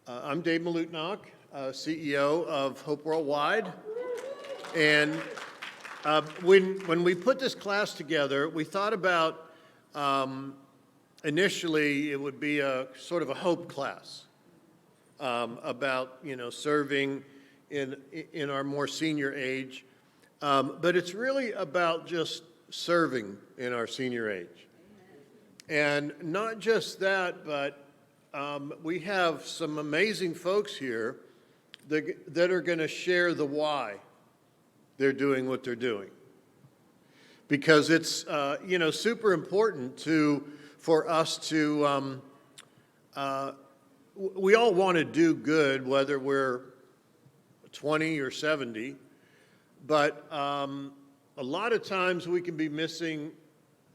I'm Dave Malutinok, CEO of Hope Worldwide. And when we put this class together, we thought about initially it would be a sort of a hope class about serving in our more senior age, but it's really about just serving in our senior age. And not just that, but we have some amazing folks here that are going to share the why they're doing what they're doing. Because it's super important for us to, we all want to do good, whether we're 20 or 70, but a lot of times we can be missing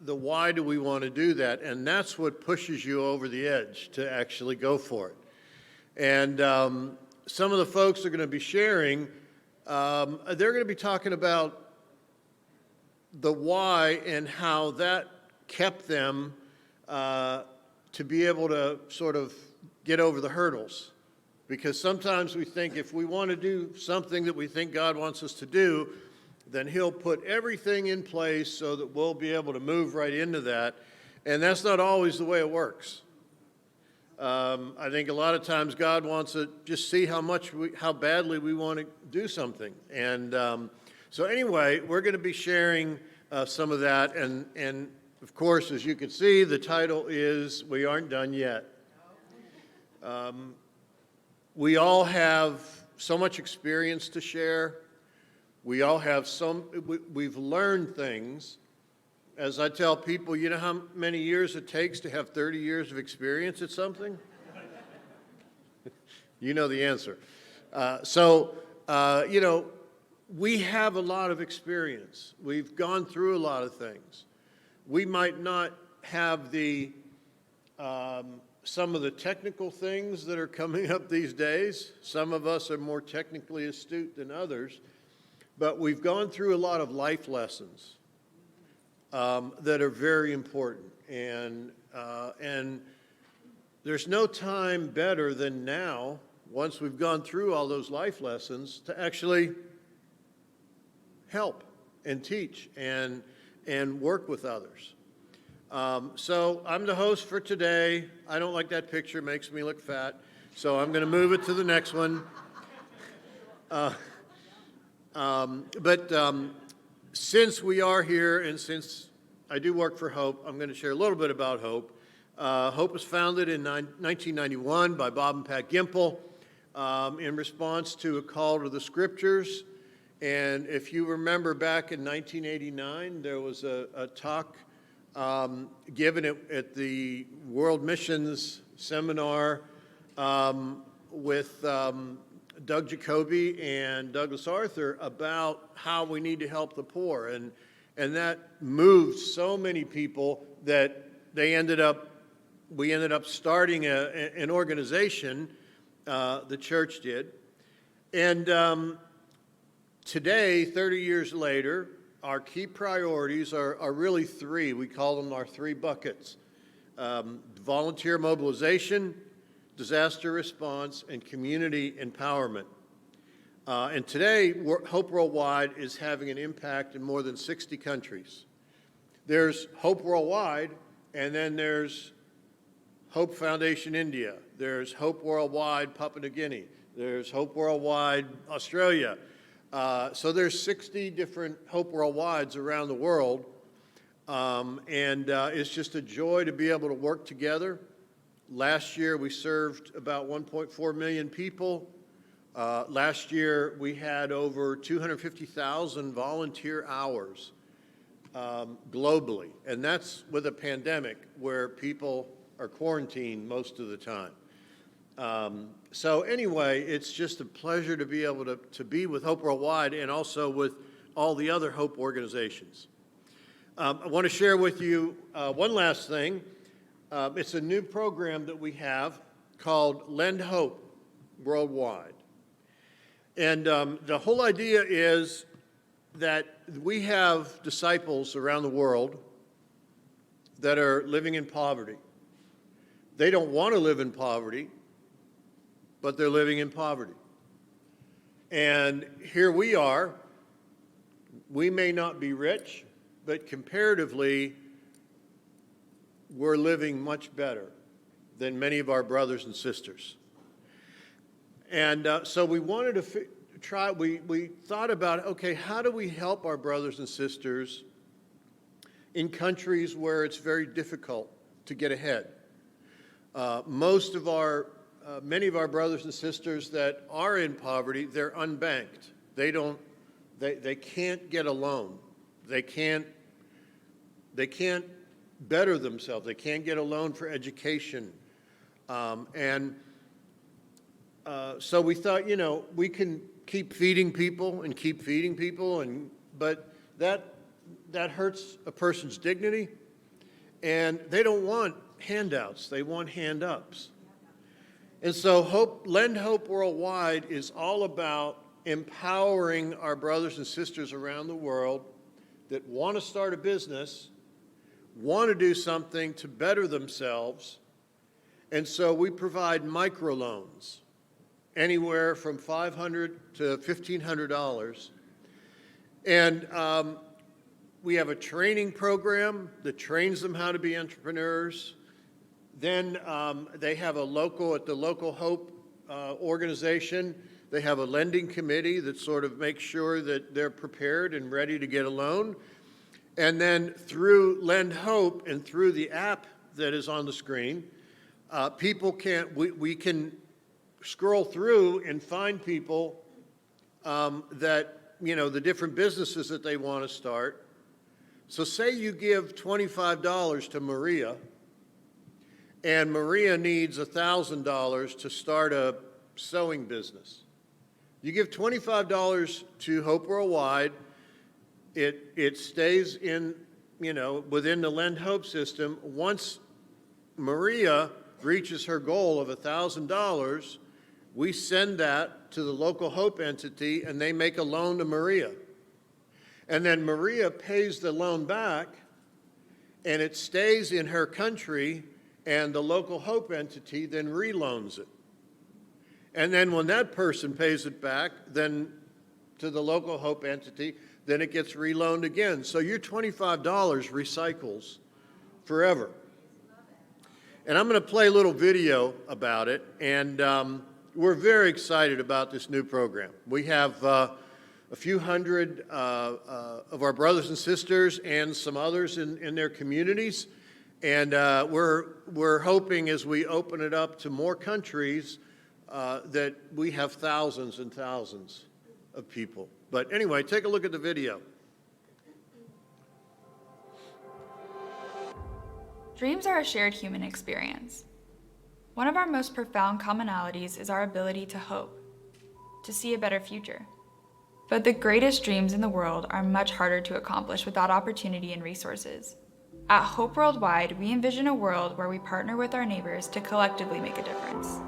the why do we want to do that, and that's what pushes you over the edge to actually go for it. And some of the folks are going to be sharing, they're going to be talking about the why and how that kept them to be able to sort of get over the hurdles. Because sometimes we think if we want to do something that we think God wants us to do, then He'll put everything in place so that we'll be able to move right into that. And that's not always the way it works. I think a lot of times God wants to just see how badly we want to do something. And so anyway, we're going to be sharing some of that. And of course, as you can see, the title is We Aren't Done Yet. We all have so much experience to share. We all have we've learned things. As I tell people, you know how many years it takes to have 30 years of experience at something? You know the answer. We have a lot of experience. We've gone through a lot of things. We might not have some of the technical things that are coming up these days. Some of us are more technically astute than others. But we've gone through a lot of life lessons that are very important. And there's no time better than now, once we've gone through all those life lessons, to actually help and teach and work with others. So I'm the host for today. I don't like that picture, it makes me look fat. So I'm going to move it to the next one. Since we are here and since I do work for Hope, I'm going to share a little bit about Hope. Hope was founded in 1991 by Bob and Pat Gimple in response to a call to the Scriptures. And if you remember back in 1989, there was a talk given at the World Missions Seminar with Doug Jacoby and Douglas Arthur about how we need to help the poor. And that moved so many people that we ended up starting an organization, the church did. And today, 30 years later, our key priorities are really three. We call them our three buckets: volunteer mobilization, disaster response, and community empowerment. And today, Hope Worldwide is having an impact in more than 60 countries. There's Hope Worldwide, and then there's Hope Foundation India. There's Hope Worldwide Papua New Guinea. There's Hope Worldwide Australia. So there's 60 different Hope Worldwides around the world. It's just a joy to be able to work together. Last year, we served about 1.4 million people. Last year, we had over 250,000 volunteer hours globally. And that's with a pandemic where people are quarantined most of the time. So anyway, it's just a pleasure to be able to be with Hope Worldwide and also with all the other Hope organizations. I want to share with you one last thing. It's a new program that we have called Lend Hope Worldwide. And the whole idea is that we have disciples around the world that are living in poverty. They don't want to live in poverty, but they're living in poverty. And here we are. We may not be rich, but comparatively, we're living much better than many of our brothers and sisters. And so we wanted to we thought about, okay, how do we help our brothers and sisters in countries where it's very difficult to get ahead? Many of our brothers and sisters that are in poverty, they're unbanked. They can't get a loan. They can't better themselves. They can't get a loan for education. So we thought, we can keep feeding people, but that hurts a person's dignity, and they don't want handouts. They want hand-ups. And so Lend Hope Worldwide is all about empowering our brothers and sisters around the world that want to start a business, want to do something to better themselves, and so we provide microloans, anywhere from $500 to $1,500. And we have a training program that trains them how to be entrepreneurs. Then they have at the local Hope organization, they have a lending committee that sort of makes sure that they're prepared and ready to get a loan. And then through Lend Hope and through the app that is on the screen, we can scroll through and find people that, the different businesses that they want to start. So say you give $25 to Maria, and Maria needs $1,000 to start a sewing business. You give $25 to Hope Worldwide, it stays in, within the Lend Hope system. Once Maria reaches her goal of $1,000, we send that to the local Hope entity, and they make a loan to Maria. And then Maria pays the loan back, and it stays in her country, and the local Hope entity then reloans it. And then when that person pays it back, then to the local Hope entity, then it gets reloaned again. So your $25 recycles forever. And I'm going to play a little video about it, and we're very excited about this new program. We have a few hundred of our brothers and sisters and some others in their communities, and we're hoping as we open it up to more countries that we have thousands and thousands of people. But anyway, take a look at the video. Dreams are a shared human experience. One of our most profound commonalities is our ability to hope, to see a better future. But the greatest dreams in the world are much harder to accomplish without opportunity and resources. At Hope Worldwide, we envision a world where we partner with our neighbors to collectively make a difference.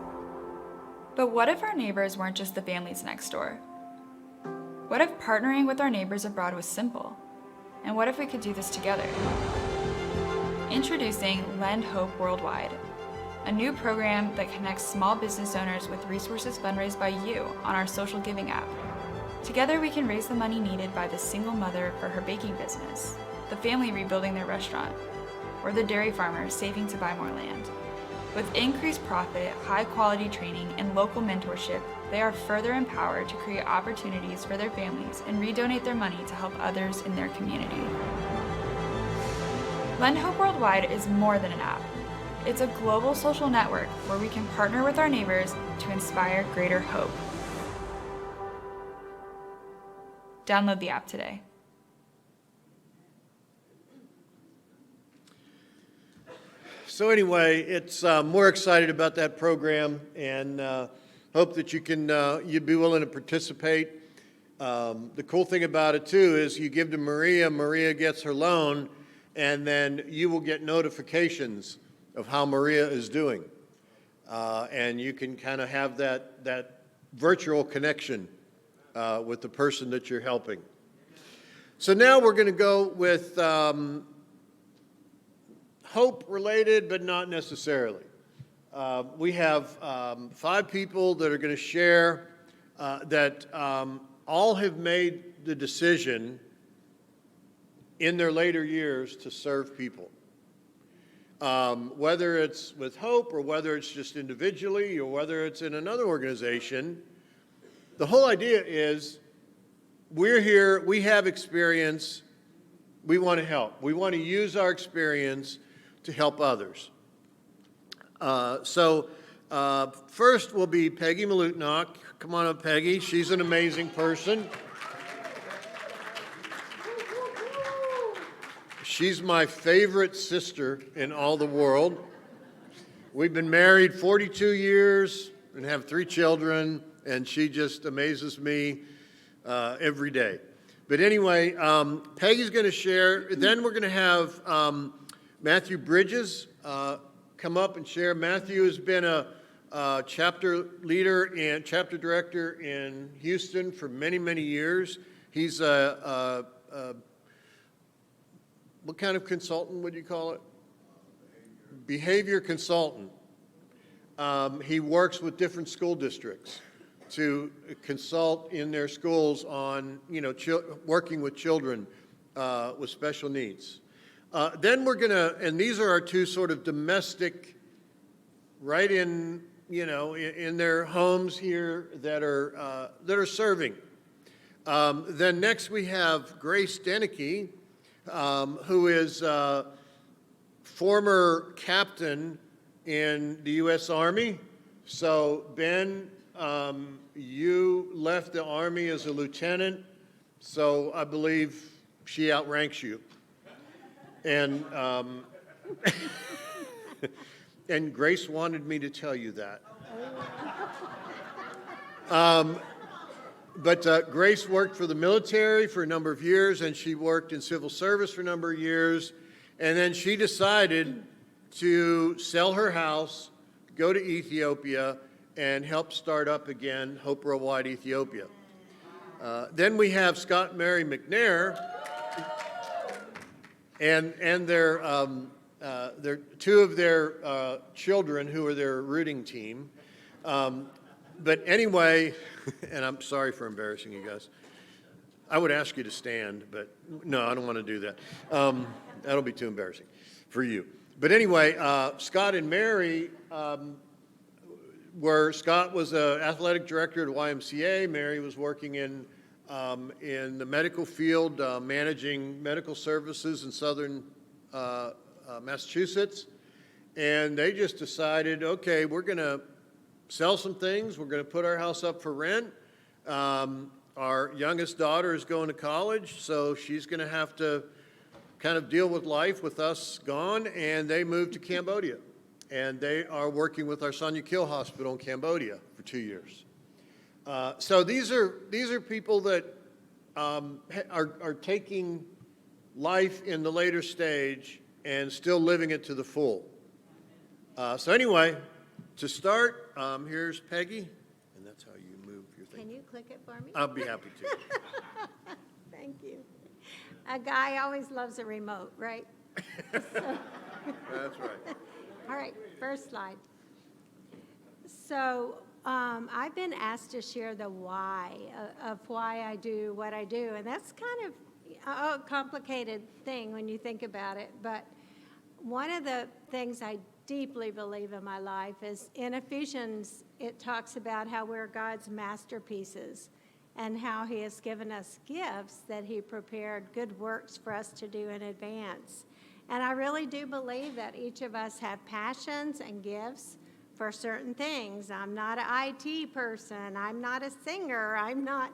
But what if our neighbors weren't just the families next door? What if partnering with our neighbors abroad was simple? And what if we could do this together? Introducing Lend Hope Worldwide, a new program that connects small business owners with resources fundraised by you on our social giving app. Together we can raise the money needed by the single mother for her baking business, the family rebuilding their restaurant, or the dairy farmer saving to buy more land. With increased profit, high-quality training, and local mentorship, they are further empowered to create opportunities for their families and redonate their money to help others in their community. Lend Hope Worldwide is more than an app. It's a global social network where we can partner with our neighbors to inspire greater hope. Download the app today. So anyway, it's more excited about that program, and hope that you'd be willing to participate. The cool thing about it too is you give to Maria, Maria gets her loan, and then you will get notifications of how Maria is doing, and you can kind of have that virtual connection with the person that you're helping. So now we're going to go with hope related, but not necessarily. We have 5 people that are going to share that all have made the decision in their later years to serve people. Whether it's with Hope or whether it's just individually or whether it's in another organization, the whole idea is we're here, we have experience, we want to help. We want to use our experience to help others. First will be Peggy Malutinok. Come on up, Peggy. She's an amazing person. She's my favorite sister in all the world. We've been married 42 years and have 3 children, and she just amazes me every day. But anyway, Peggy's going to share. Then we're going to have Matthew Bridges come up and share. Matthew has been a chapter leader and chapter director in Houston for many, many years. He's what kind of consultant would you call it? Behavior consultant. He works with different school districts to consult in their schools on, working with children with special needs. Then we're gonna, and these are our 2 sort of domestic, right in, in their homes here that are serving. Then next we have Grace Denicky, who is former captain in the U.S. Army. So Ben, you left the Army as a lieutenant, so I believe she outranks you. And and Grace wanted me to tell you that. But Grace worked for the military for a number of years, and she worked in civil service for a number of years, and then she decided to sell her house, go to Ethiopia, and help start up again Hope Worldwide Ethiopia. Then we have Scott and Mary McNair, and their 2 of their children who are their rooting team. But anyway, and I'm sorry for embarrassing you guys. I would ask you to stand, but no, I don't want to do that. That'll be too embarrassing for you. But anyway, Scott and Mary Scott was an athletic director at YMCA. Mary was working in the medical field, managing medical services in southern Massachusetts. And they just decided, okay, we're going to sell some things. We're going to put our house up for rent. Our youngest daughter is going to college, so she's going to have to kind of deal with life with us gone, and they moved to Cambodia. And they are working with our Sonia Kill Hospital in Cambodia for 2 years. So these are people that are taking life in the later stage and still living it to the full. So anyway, to start, here's Peggy, and that's how you move your thing. Can you click it for me? I'll be happy to. Thank you. A guy always loves a remote, right? That's right. All right, first slide. So I've been asked to share the why of why I do what I do, and that's kind of a complicated thing when you think about it. But one of the things I deeply believe in my life is in Ephesians, it talks about how we're God's masterpieces and how he has given us gifts that he prepared good works for us to do in advance. And I really do believe that each of us have passions and gifts for certain things. I'm not an IT person. I'm not a singer. I'm not,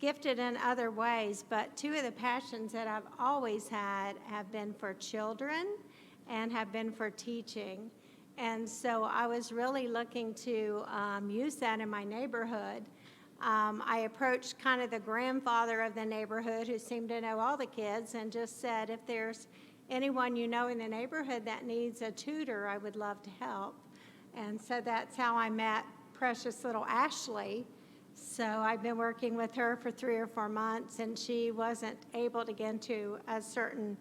gifted in other ways. But 2 of the passions that I've always had have been for children and have been for teaching. And so I was really looking to use that in my neighborhood. I approached kind of the grandfather of the neighborhood who seemed to know all the kids and just said, if there's anyone you know in the neighborhood that needs a tutor, I would love to help. And so that's how I met precious little Ashley. So I've been working with her for 3 or 4 months, and she wasn't able to get into a certain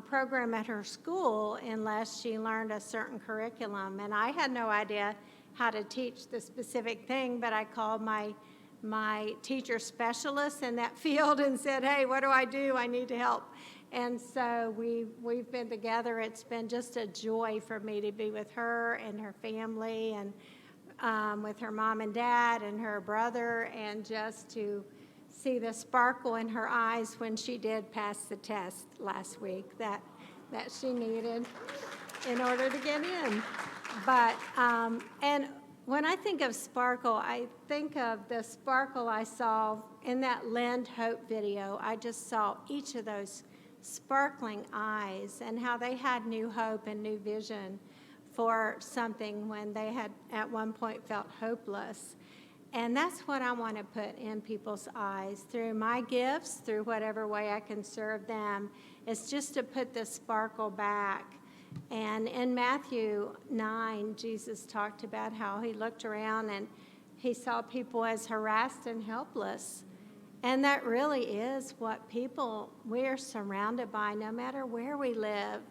program at her school unless she learned a certain curriculum. And I had no idea how to teach the specific thing, but I called my teacher specialist in that field and said, hey, what do? I need to help. And so we've been together. It's been just a joy for me to be with her and her family, and with her mom and dad and her brother, and just to see the sparkle in her eyes when she did pass the test last week that she needed in order to get in. But, and when I think of sparkle, I think of the sparkle I saw in that Lend Hope video. I just saw each of those sparkling eyes and how they had new hope and new vision for something when they had at one point felt hopeless. And that's what I want to put in people's eyes through my gifts, through whatever way I can serve them. It's just to put the sparkle back. And in Matthew 9, Jesus talked about how he looked around and he saw people as harassed and helpless. And that really is what people we're surrounded by, no matter where we live,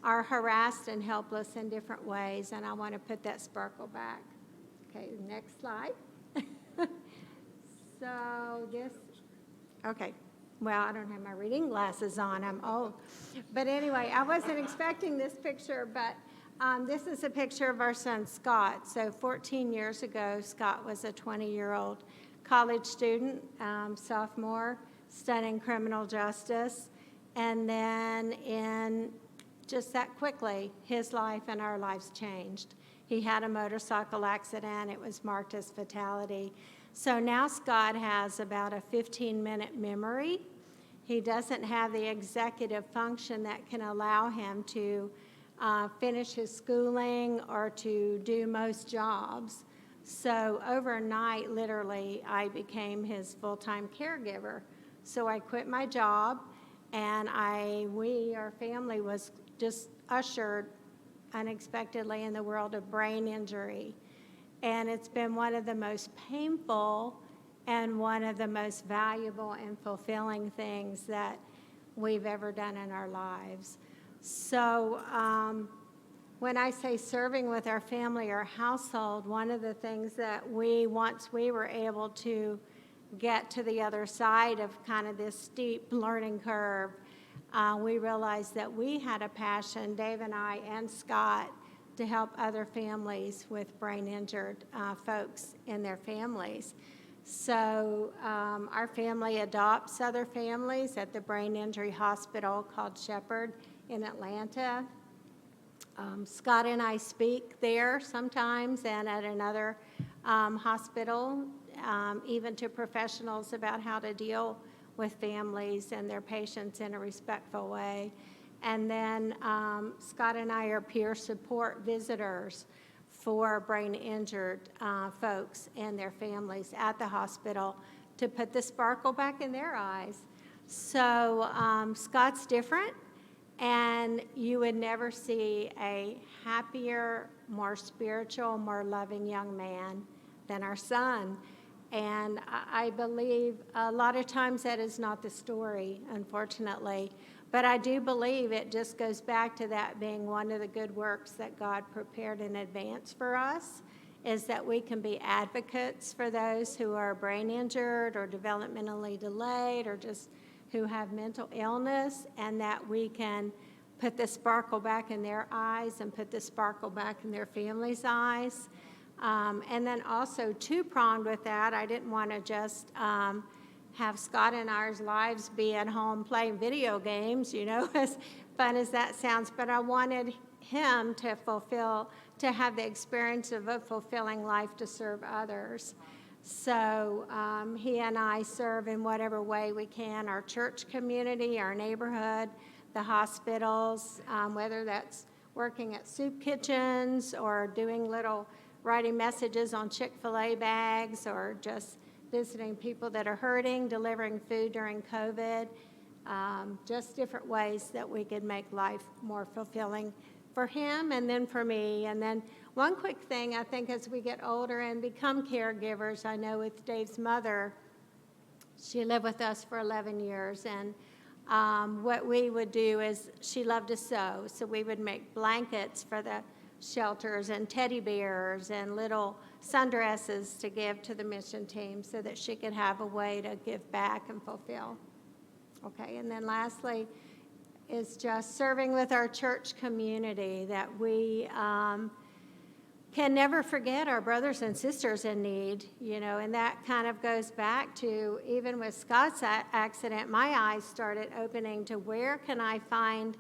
are harassed and helpless in different ways. And I want to put that sparkle back. Okay, next slide. So this, okay. Well, I don't have my reading glasses on. I'm old. But anyway, I wasn't expecting this picture, but this is a picture of our son, Scott. So 14 years ago, Scott was a 20-year-old college student, sophomore, studying criminal justice. And then in just that quickly, his life and our lives changed. He had a motorcycle accident. It was marked as fatality. So now Scott has about a 15-minute memory. He doesn't have the executive function that can allow him to finish his schooling or to do most jobs. So overnight, literally, I became his full-time caregiver. So I quit my job, and our family was just ushered unexpectedly in the world of brain injury. And it's been one of the most painful and one of the most valuable and fulfilling things that we've ever done in our lives. So when I say serving with our family or household, one of the things that once we were able to get to the other side of kind of this steep learning curve, we realized that we had a passion, Dave and I and Scott, to help other families with brain-injured folks in their families. So our family adopts other families at the brain injury hospital called Shepherd in Atlanta. Scott and I speak there sometimes and at another hospital, even to professionals about how to deal with families and their patients in a respectful way. And then Scott and I are peer support visitors for brain-injured folks and their families at the hospital to put the sparkle back in their eyes. So Scott's different, and you would never see a happier, more spiritual, more loving young man than our son. And I believe a lot of times that is not the story, unfortunately. But I do believe it just goes back to that being one of the good works that God prepared in advance for us, is that we can be advocates for those who are brain injured or developmentally delayed or just who have mental illness, and that we can put the sparkle back in their eyes and put the sparkle back in their families' eyes. And then also two-pronged with that, I didn't want to just have Scott and our lives be at home playing video games, as fun as that sounds, but I wanted him to have the experience of a fulfilling life to serve others. So he and I serve in whatever way we can, our church community, our neighborhood, the hospitals, whether that's working at soup kitchens or writing messages on Chick-fil-A bags, or just visiting people that are hurting, delivering food during COVID, just different ways that we could make life more fulfilling for him and then for me. And then one quick thing, I think as we get older and become caregivers, I know with Dave's mother, she lived with us for 11 years, and what we would do is she loved to sew, so we would make blankets for the shelters and teddy bears and little sundresses to give to the mission team so that she could have a way to give back and fulfill. Okay, and then lastly is just serving with our church community, that we can never forget our brothers and sisters in need, you know, and that kind of goes back to, even with Scott's accident, my eyes started opening to where can I find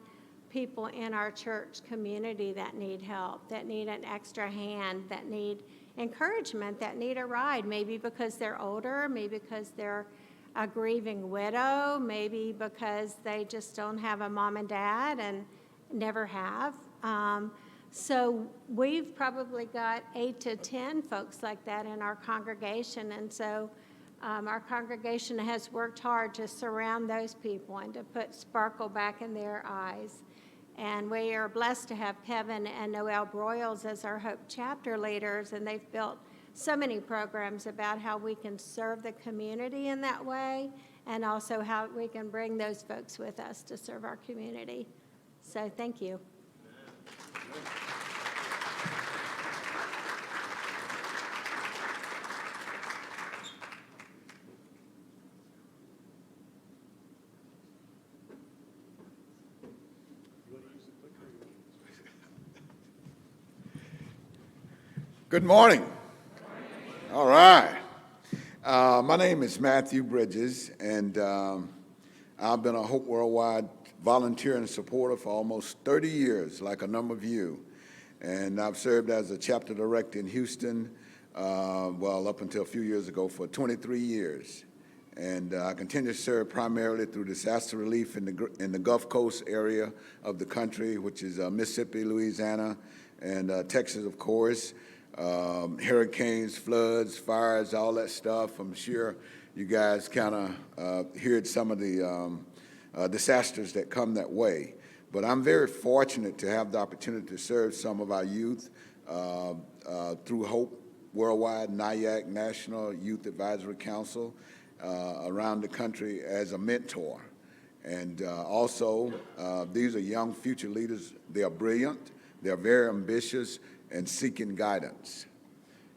people in our church community that need help, that need an extra hand, that need encouragement, that need a ride, maybe because they're older, maybe because they're a grieving widow, maybe because they just don't have a mom and dad and never have. So we've probably got 8 to 10 folks like that in our congregation, and so our congregation has worked hard to surround those people and to put sparkle back in their eyes. And we are blessed to have Kevin and Noelle Broyles as our Hope chapter leaders, and they've built so many programs about how we can serve the community in that way, and also how we can bring those folks with us to serve our community. So thank you. Good morning. All right. My name is Matthew Bridges, and I've been a Hope Worldwide volunteer and supporter for almost 30 years, like a number of you. And I've served as a chapter director in Houston, up until a few years ago, for 23 years. And I continue to serve primarily through disaster relief in the Gulf Coast area of the country, which is Mississippi, Louisiana, and Texas, of course. Hurricanes, floods, fires, all that stuff. I'm sure you guys kind of heard some of the disasters that come that way. But I'm very fortunate to have the opportunity to serve some of our youth through Hope Worldwide, NIAC, National Youth Advisory Council, around the country as a mentor. And also, these are young future leaders. They are brilliant, they are very ambitious, and seeking guidance.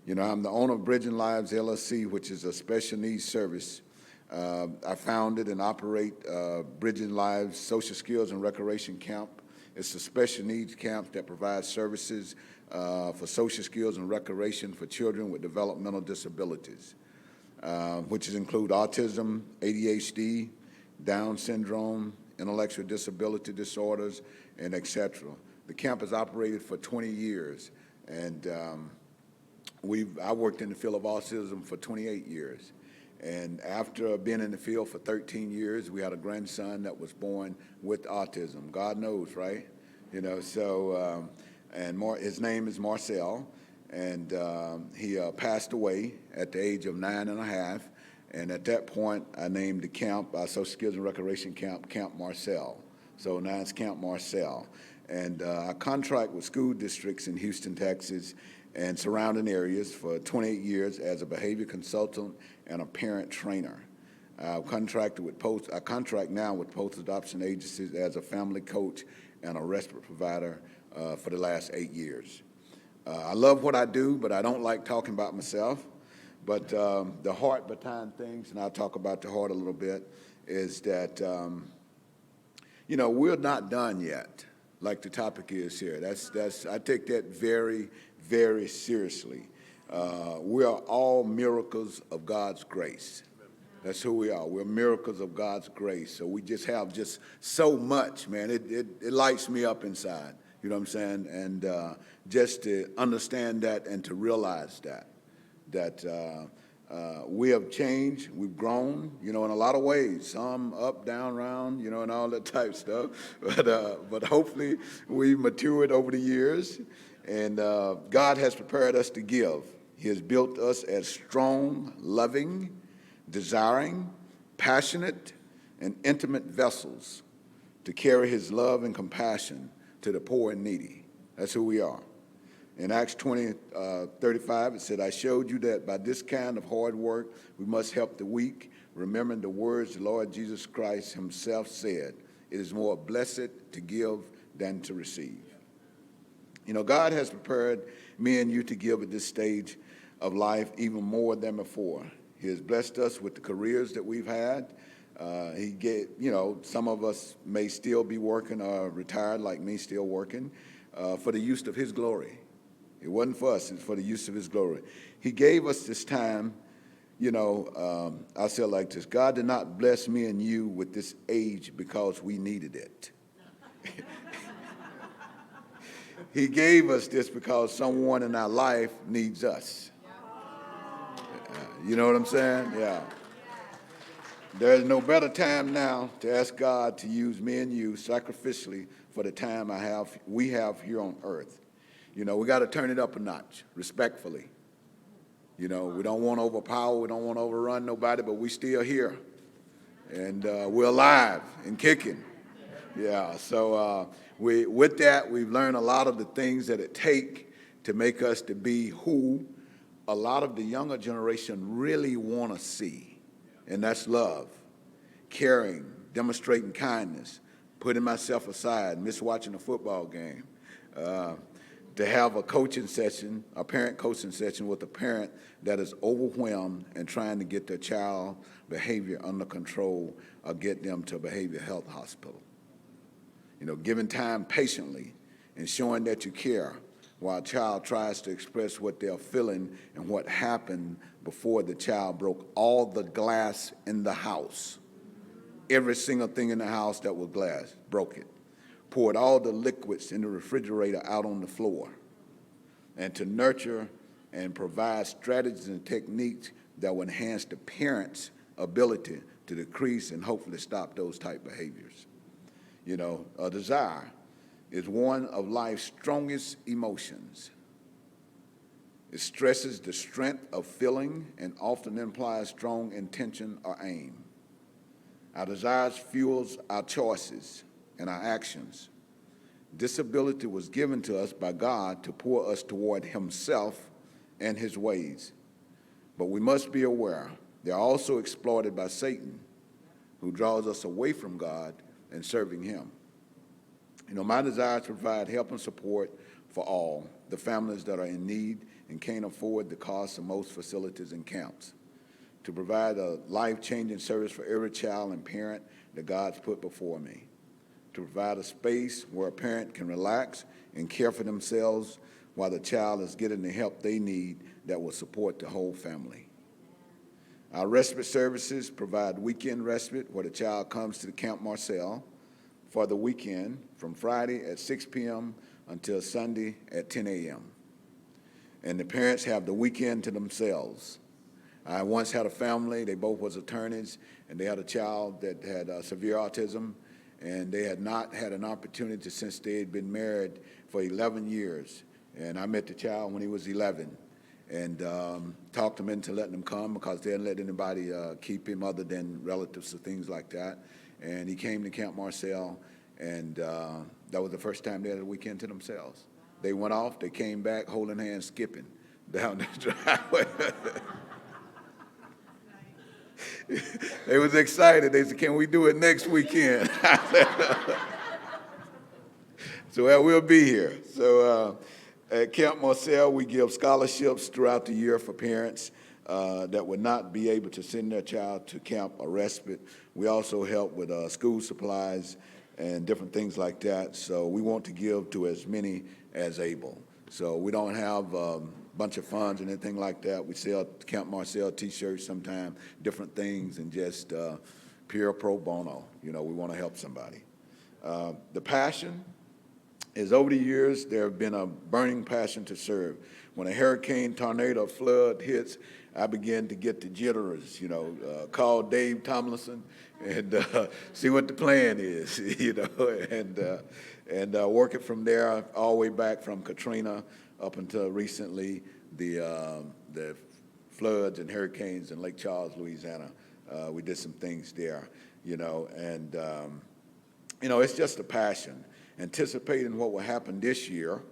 You know, I'm the owner of Bridging Lives LLC, which is a special needs service. I founded and operate Bridging Lives Social Skills and Recreation Camp. It's a special needs camp that provides services for social skills and recreation for children with developmental disabilities, which include autism, ADHD, Down syndrome, intellectual disability disorders, and et cetera. The camp has operated for 20 years, and I worked in the field of autism for 28 years. And after being in the field for 13 years, we had a grandson that was born with autism. God knows, right? You know, so, his name is Marcel, and he passed away at the age of 9.5. And at that point, I named the camp, our Social Skills and Recreation Camp, Camp Marcel. So now it's Camp Marcel. And I contract with school districts in Houston, Texas, and surrounding areas for 28 years as a behavior consultant and a parent trainer. I contract now with post-adoption agencies as a family coach and a respite provider for the last 8 years. I love what I do, but I don't like talking about myself. But the heart behind things, and I'll talk about the heart a little bit, is that, we're not done yet, like the topic is here. I take that very, very seriously. We are all miracles of God's grace. That's who we are. We're miracles of God's grace. So we just have so much, man. It lights me up inside. You know what I'm saying? And just to understand that and to realize that we have changed, we've grown, in a lot of ways, some up, down, round, and all that type stuff. But hopefully we've matured over the years, and God has prepared us to give. He has built us as strong, loving, desiring, passionate, and intimate vessels to carry his love and compassion to the poor and needy. That's who we are. In Acts 20:35, it said, I showed you that by this kind of hard work, we must help the weak, remembering the words the Lord Jesus Christ himself said, it is more blessed to give than to receive. You know, God has prepared me and you to give at this stage of life even more than before. He has blessed us with the careers that we've had. He gave, you know, some of us may still be working or retired like me, still working, for the use of his glory. It wasn't for us, it's for the use of his glory. He gave us this time, you know, I'll say it like this. God did not bless me and you with this age because we needed it. He gave us this because someone in our life needs us. You know what I'm saying? Yeah. There's no better time now to ask God to use me and you sacrificially for the time we have here on earth. You know, we got to turn it up a notch, respectfully. You know, we don't want to overpower, we don't want to overrun nobody, but we still here. And we're alive and kicking. Yeah, so with that, we've learned a lot of the things that it take to make us to be who a lot of the younger generation really want to see. And that's love, caring, demonstrating kindness, putting myself aside, miss watching a football game, to have a coaching session, a parent coaching session with a parent that is overwhelmed and trying to get their child behavior under control or get them to a behavioral health hospital. You know, giving time patiently and showing that you care while a child tries to express what they're feeling and what happened before the child broke all the glass in the house. Every single thing in the house that was glass, broke it. Poured all the liquids in the refrigerator out on the floor. And to nurture and provide strategies and techniques that will enhance the parent's ability to decrease and hopefully stop those type behaviors. You know, a desire is one of life's strongest emotions. It stresses the strength of feeling and often implies strong intention or aim. Our desires fuels our choices and our actions. This ability was given to us by God to pour us toward himself and his ways. But we must be aware they're also exploited by Satan, who draws us away from God and serving him. You know, my desire is to provide help and support for all the families that are in need and can't afford the cost of most facilities and camps, to provide a life-changing service for every child and parent that God's put before me, to provide a space where a parent can relax and care for themselves while the child is getting the help they need that will support the whole family. Our respite services provide weekend respite where the child comes to the Camp Marcel for the weekend from Friday at 6 p.m. until Sunday at 10 a.m. And the parents have the weekend to themselves. I once had a family, they both was attorneys, and they had a child that had severe autism, and they had not had an opportunity since they had been married for 11 years. And I met the child when he was 11 and talked him into letting him come because they hadn't let anybody keep him other than relatives or things like that. And he came to Camp Marcel, and that was the first time they had a weekend to themselves. They went off, they came back holding hands, skipping down the driveway. They was excited. They said, can we do it next weekend? So we'll be here. So at Camp Marcel, we give scholarships throughout the year for parents that would not be able to send their child to camp or respite. We also help with school supplies and different things like that. So we want to give to as many as able. So we don't have a bunch of funds or anything like that. We sell Camp Marcel T-shirts sometimes, different things, and just pure pro bono. You know, we want to help somebody. The passion is over the years, there have been a burning passion to serve. When a hurricane, tornado, flood hits, I begin to get the jitters, you know, call Dave Tomlinson and see what the plan is, you know, and work it from there all the way back from Katrina up until recently, the floods and hurricanes in Lake Charles, Louisiana. We did some things there, you know, and, you know, it's just a passion. Anticipating what will happen this year,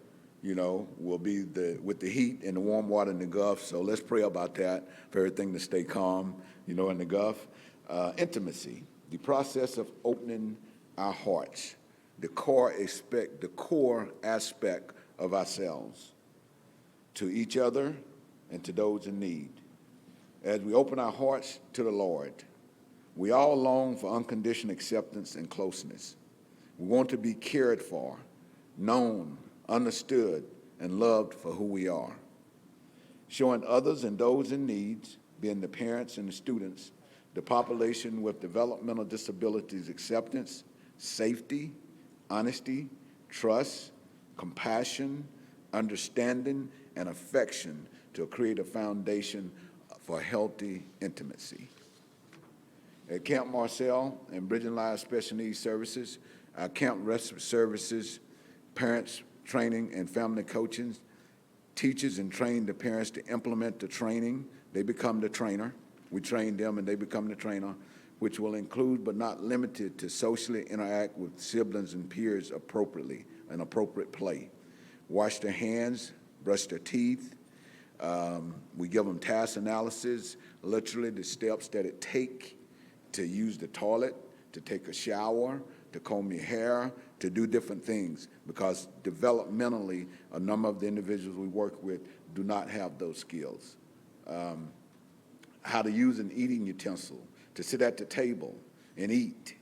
will be with the heat and the warm water in the Gulf. So let's pray about that for everything to stay calm, in the Gulf. Intimacy, the process of opening our hearts, the core aspect of ourselves to each other and to those in need. As we open our hearts to the Lord, we all long for unconditional acceptance and closeness. We want to be cared for, known, understood, and loved for who we are. Showing others and those in need, being the parents and the students, the population with developmental disabilities, acceptance, safety, honesty, trust, compassion, understanding, and affection to create a foundation for healthy intimacy. At Camp Marcel and Bridging Lives Special Needs Services, our Camp Rescue Services, parents training and family coaching, teaches and train the parents to implement the training. They become the trainer. We train them and they become the trainer, which will include but not limited to socially interact with siblings and peers appropriately, an appropriate play. Wash their hands, brush their teeth. We give them task analysis, literally the steps that it take to use the toilet, to take a shower, to comb your hair, to do different things, because developmentally, a number of the individuals we work with do not have those skills. How to use an eating utensil, to sit at the table and eat,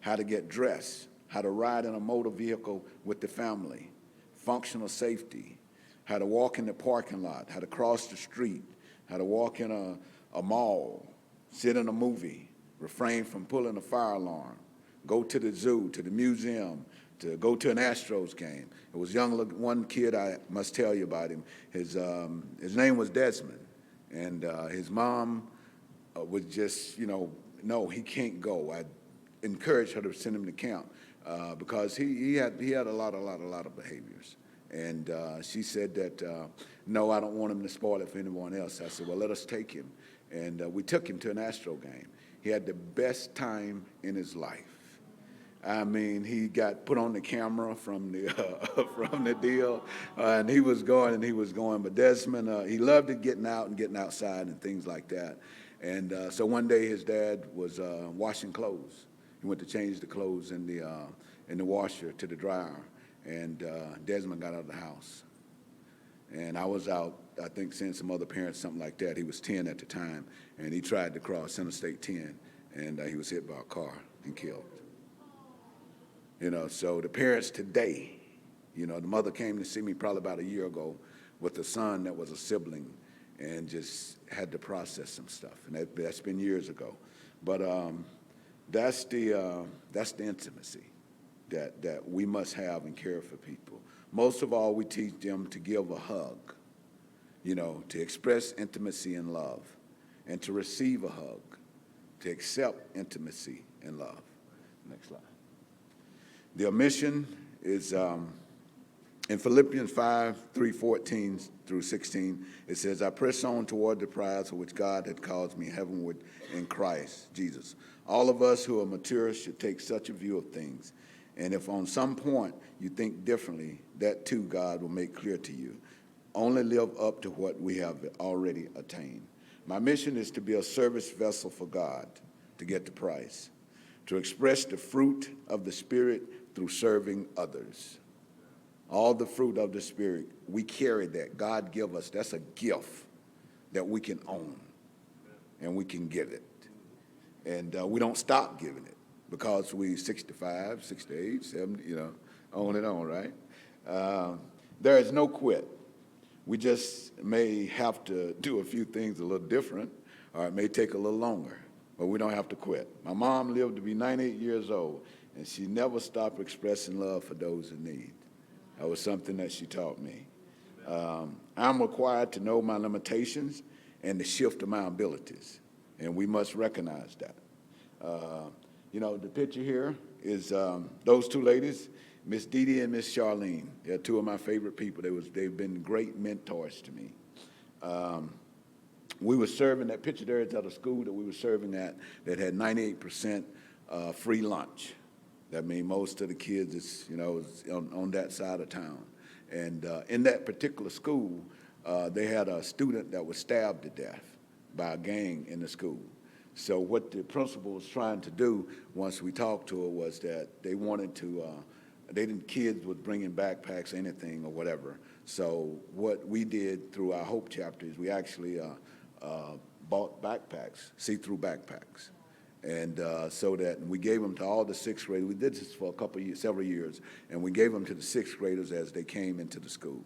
how to get dressed, how to ride in a motor vehicle with the family, functional safety, how to walk in the parking lot, how to cross the street, how to walk in a mall, sit in a movie, refrain from pulling a fire alarm, go to the zoo, to the museum, to go to an Astros game. It was one kid, I must tell you about him. His name was Desmond, and his mom was just, no, he can't go. I encouraged her to send him to camp because he had a lot of behaviors. And she said that, no, I don't want him to spoil it for anyone else. I said, well, let us take him. And we took him to an Astro game. He had the best time in his life. I mean, he got put on the camera from the deal, and he was going. But Desmond, he loved it, getting out and getting outside and things like that. And so one day his dad was washing clothes. He went to change the clothes in the washer to the dryer, and Desmond got out of the house. And I was out, I think, seeing some other parents, something like that. He was 10 at the time, and he tried to cross Interstate 10, and he was hit by a car and killed. So the parents today, the mother came to see me probably about a year ago with a son that was a sibling and just had to process some stuff, and that's been years ago. But that's the intimacy that we must have and care for people. Most of all, we teach them to give a hug, to express intimacy and love, and to receive a hug, to accept intimacy and love. Next slide. The mission is in Philippians 5:14 through 16. It says, I press on toward the prize for which God had called me heavenward in Christ Jesus. All of us who are mature should take such a view of things. And if on some point you think differently, that too God will make clear to you. Only live up to what we have already attained. My mission is to be a service vessel for God, to get the prize, to express the fruit of the Spirit through serving others. All the fruit of the Spirit, we carry that. God give us. That's a gift that we can own, and we can give it. And we don't stop giving it because we 65, 68, 70, on and on, right? There is no quit. We just may have to do a few things a little different, or it may take a little longer, but we don't have to quit. My mom lived to be 98 years old, and she never stopped expressing love for those in need. That was something that she taught me. I'm required to know my limitations and the shift of my abilities, and we must recognize that. The picture here is those two ladies, Miss Dee Dee and Miss Charlene. They're two of my favorite people. They've been great mentors to me. We were serving, that picture there is at a school that we were serving at that had 98% free lunch. That means most of the kids is on that side of town. And in that particular school, they had a student that was stabbed to death by a gang in the school. So what the principal was trying to do once we talked to her was that they wanted to, kids was bringing backpacks, anything or whatever. So what we did through our Hope chapter is we actually bought backpacks, see-through backpacks. And so that we gave them to all the sixth graders. We did this for a couple of years, several years, and we gave them to the sixth graders as they came into the school.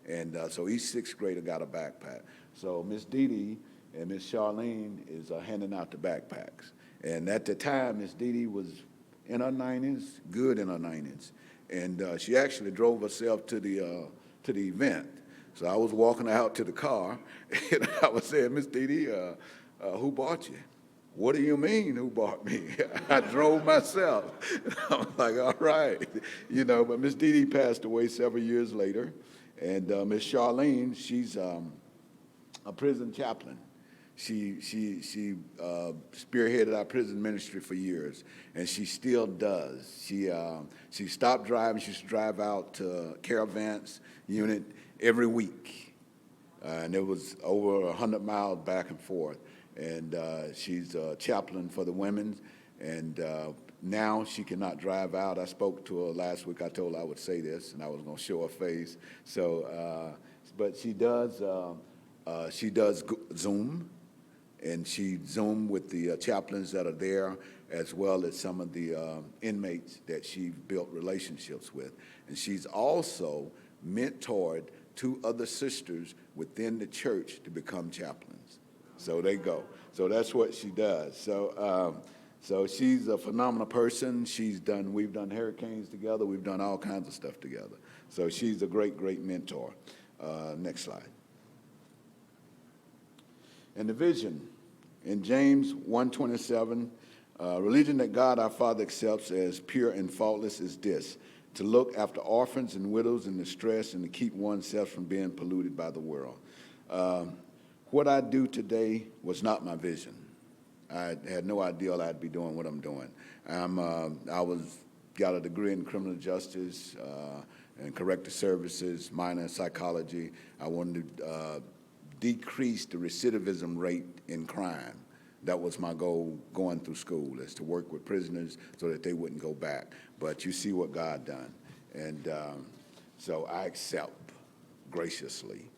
And so each sixth grader got a backpack. So Miss Dee Dee and Miss Charlene is handing out the backpacks. And at the time, Miss Dee Dee was in her 90s, good in her 90s. And she actually drove herself to the event. So I was walking out to the car, and I was saying, Miss Dee Dee, who bought you? What do you mean, who bought me? I drove myself. I was like, all right. You know, but Miss Dee Dee passed away several years later. And Miss Charlene, she's a prison chaplain. She spearheaded our prison ministry for years, and she still does. She stopped driving. She used to drive out to Caravans unit every week, and it was over 100 miles back and forth. And she's a chaplain for the women, and now she cannot drive out. I spoke to her last week. I told her I would say this, and I was going to show her face. So, but she does Zoom, and she Zoom with the chaplains that are there, as well as some of the inmates that she built relationships with. And she's also mentored 2 other sisters within the church to become chaplains. So they go. So that's what she does. So, so she's a phenomenal person. We've done hurricanes together. We've done all kinds of stuff together. So she's a great, great mentor. Next slide. And the vision in James 1:27, religion that God our Father accepts as pure and faultless is this: to look after orphans and widows in distress and to keep oneself from being polluted by the world. What I do today was not my vision. I had no idea I'd be doing what I'm doing. Got a degree in criminal justice and corrective services, minor in psychology. I wanted to decrease the recidivism rate in crime. That was my goal going through school, is to work with prisoners so that they wouldn't go back. But you see what God done. And so I accept graciously.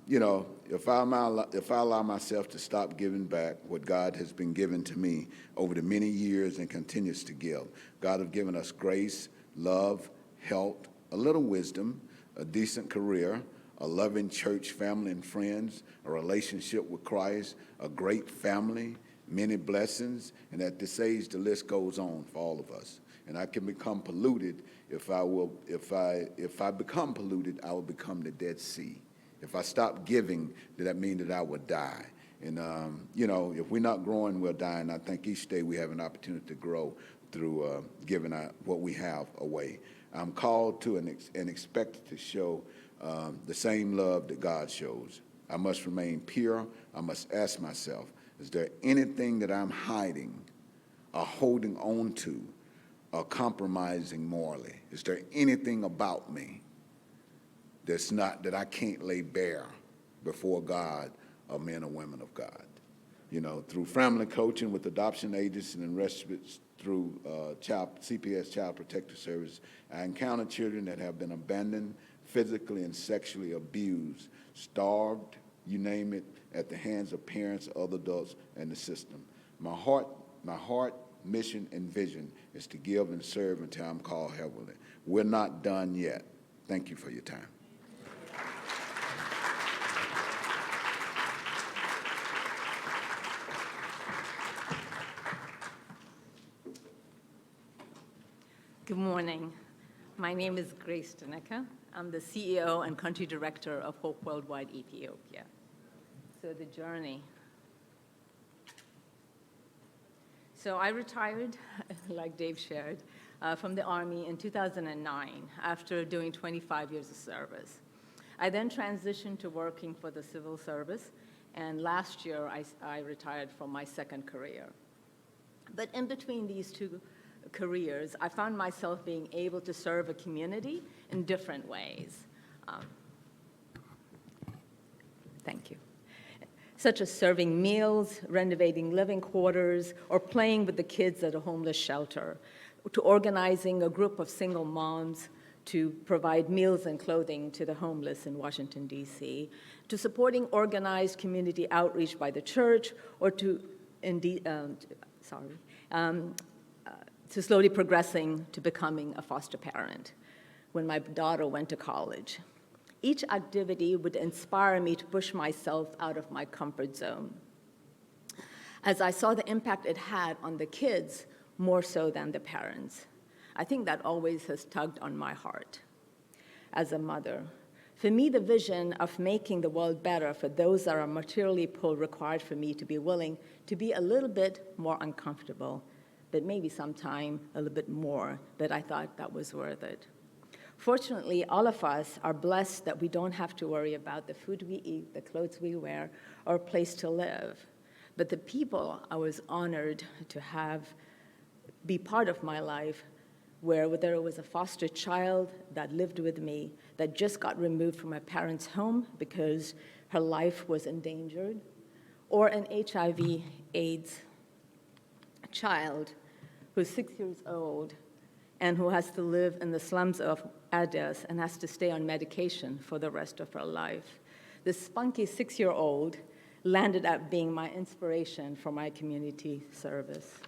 You know, if I allow myself to stop giving back what God has been given to me over the many years and continues to give, God has given us grace, love, health, a little wisdom, a decent career, a loving church family and friends, a relationship with Christ, a great family, many blessings, and at this age the list goes on for all of us. And I can become polluted if I become polluted, I will become the Dead Sea. If I stop giving, does that mean that I will die? And, you know, if we're not growing, we'll die. And I think each day we have an opportunity to grow through giving what we have away. I'm called to and expected to show the same love that God shows. I must remain pure. I must ask myself, is there anything that I'm hiding or holding on to or compromising morally? Is there anything about me that I can't lay bare before God or men or women of God? You know, through family coaching with adoption agencies and respite through CPS Child Protective Service, I encounter children that have been abandoned, physically and sexually abused, starved, you name it, at the hands of parents, other adults, and the system. My heart, mission, and vision is to give and serve until I'm called heavenly. We're not done yet. Thank you for your time. Good morning. My name is Grace Tanaka. I'm the CEO and Country Director of Hope Worldwide Ethiopia. So the journey. So I retired, like Dave shared, from the Army in 2009 after doing 25 years of service. I then transitioned to working for the civil service, and last year I retired from my second career. But in between these two careers, I found myself being able to serve a community in different ways. Thank you. Such as serving meals, renovating living quarters, or playing with the kids at a homeless shelter, to organizing a group of single moms to provide meals and clothing to the homeless in Washington, D.C., to supporting organized community outreach by the church, or to slowly progressing to becoming a foster parent when my daughter went to college. Each activity would inspire me to push myself out of my comfort zone, as I saw the impact it had on the kids more so than the parents. I think that always has tugged on my heart as a mother. For me, the vision of making the world better for those that are materially poor required for me to be willing to be a little bit more uncomfortable, but maybe sometime a little bit more, but I thought that was worth it. Fortunately, all of us are blessed that we don't have to worry about the food we eat, the clothes we wear, or a place to live. But the people I was honored to have be part of my life, whether it was a foster child that lived with me, that just got removed from her parents' home because her life was endangered, or an HIV/AIDS child who's 6 years old and who has to live in the slums of Addis and has to stay on medication for the rest of her life. This spunky 6-year-old landed up being my inspiration for my community service.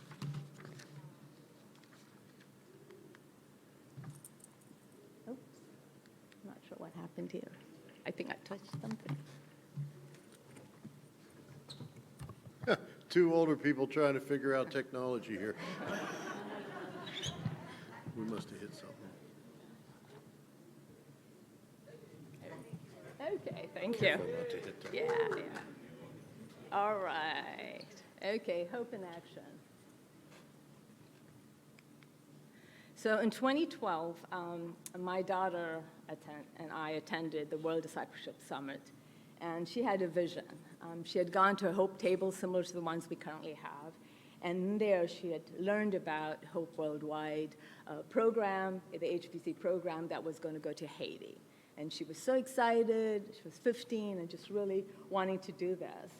Oops, I'm not sure what happened here. I think I touched something. Two older people trying to figure out technology here. We must have hit something. Okay, thank you. Careful not to hit that. Yeah. All right. Okay, hope in action. So in 2012, my daughter and I attended the World Discipleship Summit, and she had a vision. She had gone to a Hope table similar to the ones we currently have, and there she had learned about Hope Worldwide program, the HBC program that was going to go to Haiti. And she was so excited. She was 15 and just really wanting to do this.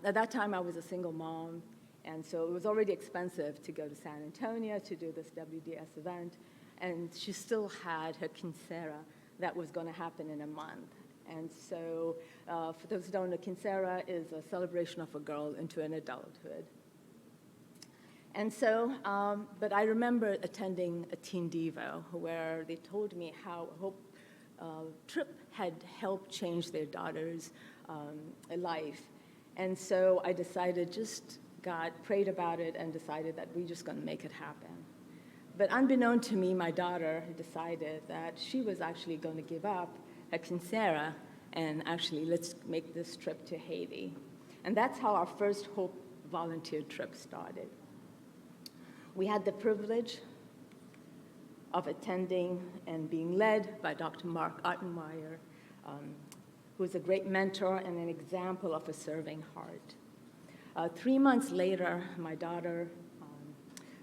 At that time, I was a single mom, and so it was already expensive to go to San Antonio to do this WDS event, and she still had her quinceañera that was going to happen in a month. And so for those who don't know, quinceañera is a celebration of a girl into an adulthood. And so, but I remember attending a Teen Devo where they told me how Hope trip had helped change their daughter's life. And so I decided, prayed about it and decided that we're just going to make it happen. But unbeknown to me, my daughter decided that she was actually going to give up her quinceañera and actually let's make this trip to Haiti. And that's how our first Hope volunteer trip started. We had the privilege of attending and being led by Dr. Mark Ottenmeyer, who is a great mentor and an example of a serving heart. 3 months later, my daughter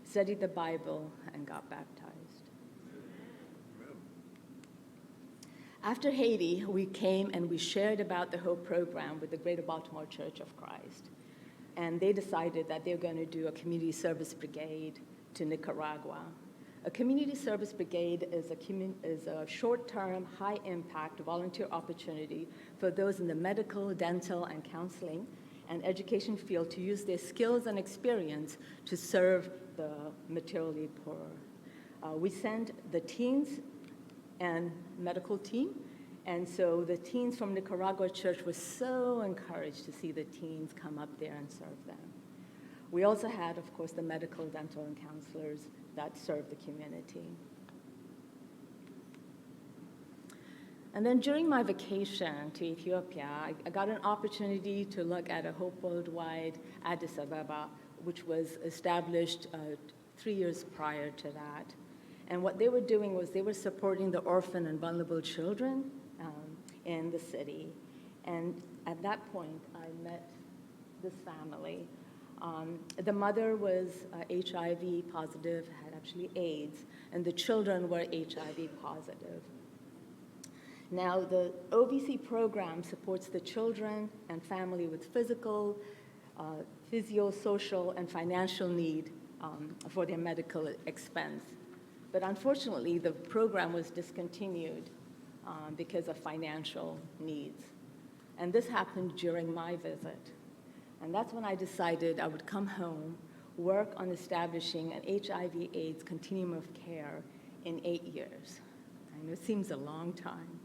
studied the Bible and got baptized. After Haiti, we came and we shared about the Hope program with the Greater Baltimore Church of Christ. And they decided that they're going to do a community service brigade to Nicaragua. A community service brigade is a short-term, high-impact volunteer opportunity for those in the medical, dental, and counseling and education field to use their skills and experience to serve the materially poor. We sent the teens and medical team, and so the teens from Nicaragua Church were so encouraged to see the teens come up there and serve them. We also had, of course, the medical, dental, and counselors that served the community. And then during my vacation to Ethiopia, I got an opportunity to look at a Hope Worldwide Addis Ababa, which was established 3 years prior to that. And what they were doing was they were supporting the orphan and vulnerable children in the city. And at that point, I met this family. The mother was HIV positive, had actually AIDS, and the children were HIV positive. Now, the OVC program supports the children and family with physical, physio-social, and financial need for their medical expense. But unfortunately, the program was discontinued because of financial needs. And this happened during my visit. And that's when I decided I would come home, work on establishing an HIV/AIDS continuum of care in 8 years. I know it seems a long time.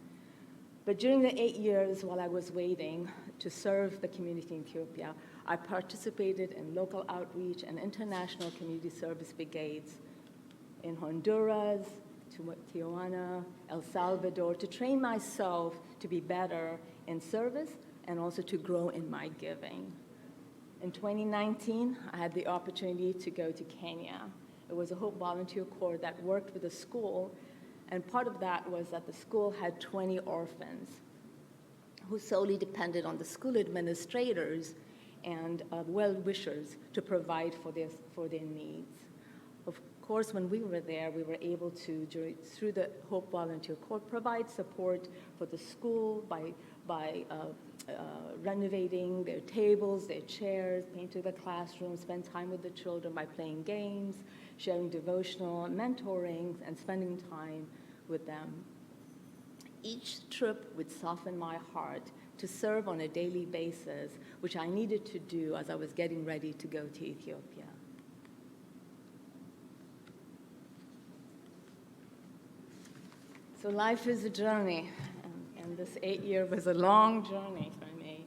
But during the 8 years while I was waiting to serve the community in Ethiopia, I participated in local outreach and international community service brigades in Honduras, Tijuana, El Salvador, to train myself to be better in service and also to grow in my giving. In 2019, I had the opportunity to go to Kenya. It was a Hope Volunteer Corps that worked with a school, and part of that was that the school had 20 orphans who solely depended on the school administrators and well-wishers to provide for their needs. Of course, when we were there, we were able to, through the Hope Volunteer Corps, provide support for the school by renovating their tables, their chairs, painting the classroom, spend time with the children by playing games, sharing devotional, mentoring, and spending time with them. Each trip would soften my heart to serve on a daily basis, which I needed to do as I was getting ready to go to Ethiopia. So life is a journey, and this 8 year was a long journey for me.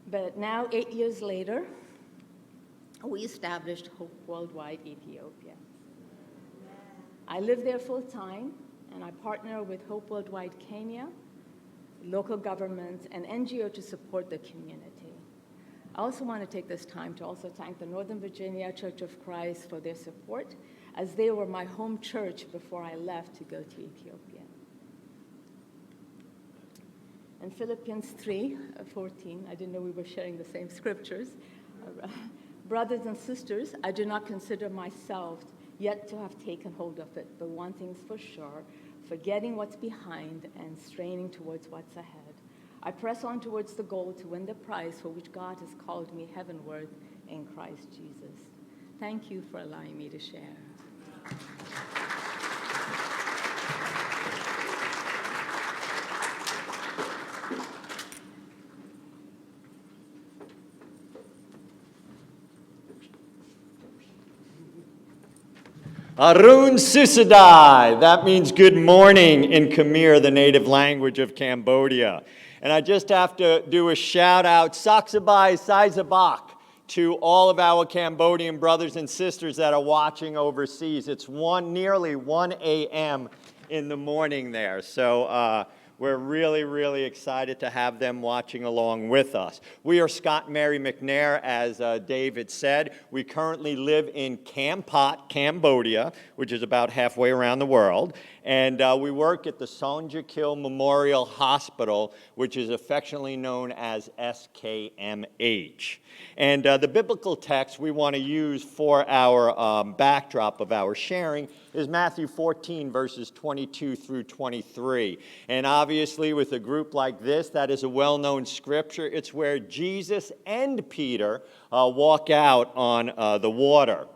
But now, 8 years later, we established Hope Worldwide Ethiopia. I live there full time, and I partner with Hope Worldwide Kenya, local governments, and NGO to support the community. I also want to take this time to also thank the Northern Virginia Church of Christ for their support, as they were my home church before I left to go to Ethiopia. In Philippians 3:14, I didn't know we were sharing the same scriptures. Brothers and sisters, I do not consider myself yet to have taken hold of it, but one thing's for sure, forgetting what's behind and straining towards what's ahead. I press on towards the goal to win the prize for which God has called me heavenward in Christ Jesus. Thank you for allowing me to share. Arun Susadai, that means good morning in Khmer, the native language of Cambodia. And I just have to do a shout out, Saksabai Saizabak, to all of our Cambodian brothers and sisters that are watching overseas. It's nearly 1 a.m. in the morning there. So we're really, really excited to have them watching along with us. We are Scott and Mary McNair, as David said. We currently live in Kampot, Cambodia, which is about halfway around the world. And we work at the Sonjakil Memorial Hospital, which is affectionately known as SKMH. And the biblical text we want to use for our backdrop of our sharing is Matthew 14, verses 22 through 23. And obviously, with a group like this, that is a well-known scripture. It's where Jesus and Peter walk out on the water.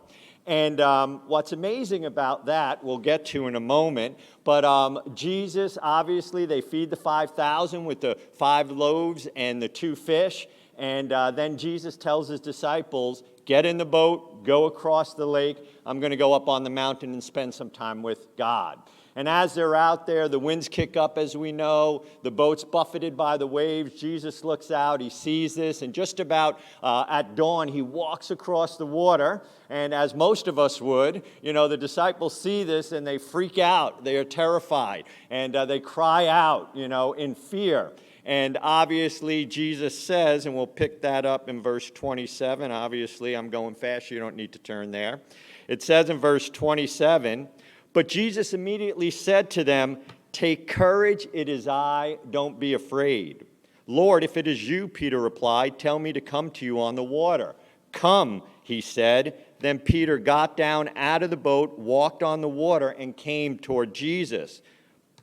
And what's amazing about that, we'll get to in a moment, but Jesus, obviously, they feed the 5,000 with the 5 loaves and the 2 fish. And then Jesus tells his disciples, get in the boat, go across the lake. I'm going to go up on the mountain and spend some time with God. And as they're out there, the winds kick up, as we know. The boat's buffeted by the waves. Jesus looks out. He sees this. And just about at dawn, he walks across the water. And as most of us would, you know, the disciples see this and they freak out. They are terrified. And they cry out, you know, in fear. And obviously, Jesus says, and we'll pick that up in verse 27. Obviously, I'm going fast. You don't need to turn there. It says in verse 27, but Jesus immediately said to them, take courage, it is I, don't be afraid. Lord, if it is you, Peter replied, tell me to come to you on the water. "Come," he said. Then Peter got down out of the boat, walked on the water, and came toward Jesus.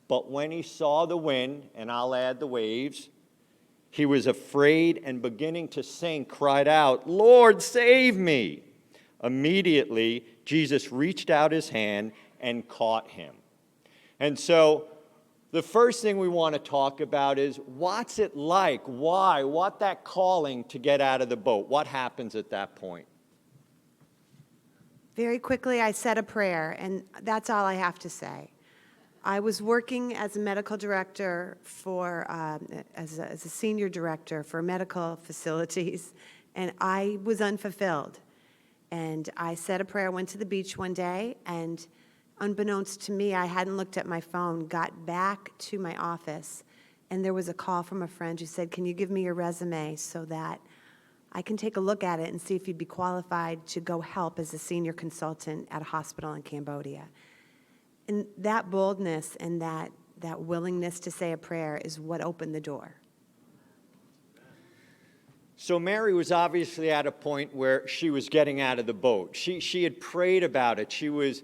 But when he saw the wind, and I'll add the waves, he was afraid and beginning to sink, cried out, "Lord, save me!" Immediately, Jesus reached out his hand and caught him. And so, the first thing we want to talk about is what's it like? Why? What that calling to get out of the boat? What happens at that point? Very quickly, I said a prayer, and that's all I have to say. I was working as a medical director for, as a senior director for medical facilities, and I was unfulfilled. And I said a prayer, went to the beach one day, and unbeknownst to me, I hadn't looked at my phone, got back to my office, and there was a call from a friend who said, "Can you give me your resume so that I can take a look at it and see if you'd be qualified to go help as a senior consultant at a hospital in Cambodia?" And that boldness and that willingness to say a prayer is what opened the door. So Mary was obviously at a point where she was getting out of the boat. She had prayed about it. She was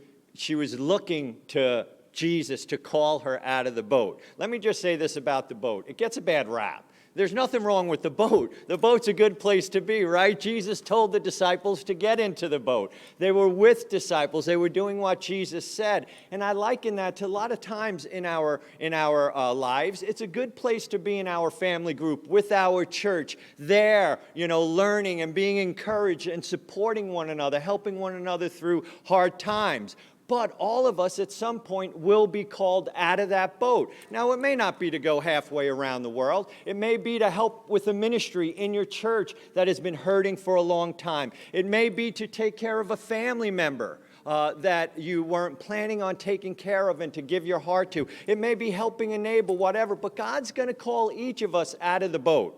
looking to Jesus to call her out of the boat. Let me just say this about the boat. It gets a bad rap. There's nothing wrong with the boat. The boat's a good place to be, right? Jesus told the disciples to get into the boat. They were with disciples. They were doing what Jesus said. And I liken that to a lot of times in our lives. It's a good place to be in our family group, with our church, there, learning and being encouraged and supporting one another, helping one another through hard times. But all of us at some point will be called out of that boat. Now, it may not be to go halfway around the world. It may be to help with a ministry in your church that has been hurting for a long time. It may be to take care of a family member that you weren't planning on taking care of and to give your heart to. It may be helping a neighbor, whatever. But God's going to call each of us out of the boat.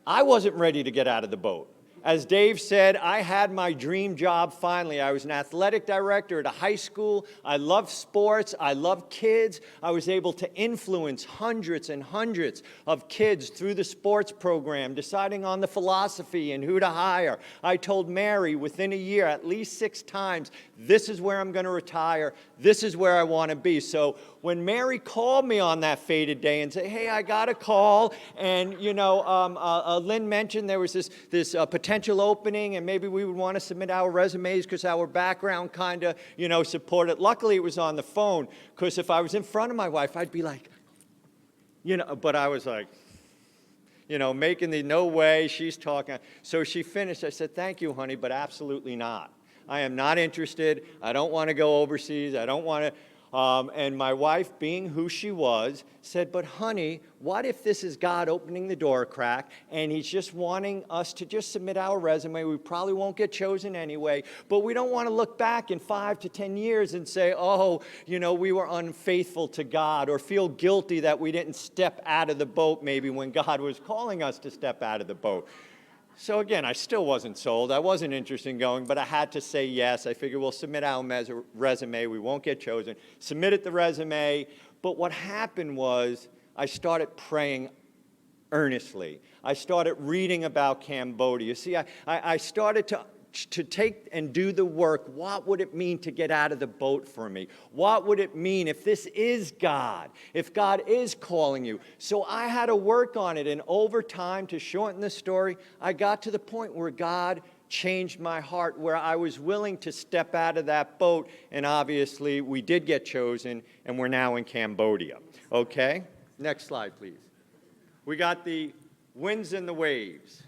I wasn't ready to get out of the boat. As Dave said, I had my dream job finally. I was an athletic director at a high school. I loved sports. I loved kids. I was able to influence hundreds and hundreds of kids through the sports program, deciding on the philosophy and who to hire. I told Mary within a year at least 6 times, this is where I'm going to retire. This is where I want to be. So when Mary called me on that fated day and said, "Hey, I got a call," and Lynn mentioned there was this potential opening, and maybe we would want to submit our resumes because our background kind of supported. Luckily, it was on the phone, because if I was in front of my wife, I'd be like, but I was like, making the no way, she's talking. So she finished. I said, "Thank you, honey, but absolutely not. I am not interested. I don't want to go overseas. I don't want to." And my wife, being who she was, said, "But honey, what if this is God opening the door a crack, and he's just wanting us to just submit our resume? We probably won't get chosen anyway, but we don't want to look back in 5 to 10 years and say, we were unfaithful to God, or feel guilty that we didn't step out of the boat maybe when God was calling us to step out of the boat." So again, I still wasn't sold. I wasn't interested in going, but I had to say yes. I figured we'll submit our resume. We won't get chosen. Submitted the resume. But what happened was I started praying earnestly. I started reading about Cambodia. See, I started to take and do the work. What would it mean to get out of the boat for me? What would it mean if this is God, if God is calling you? So I had to work on it, and over time, to shorten the story, I got to the point where God changed my heart, where I was willing to step out of that boat, and obviously we did get chosen, and we're now in Cambodia. Okay? Next slide, please. We got the winds and the waves.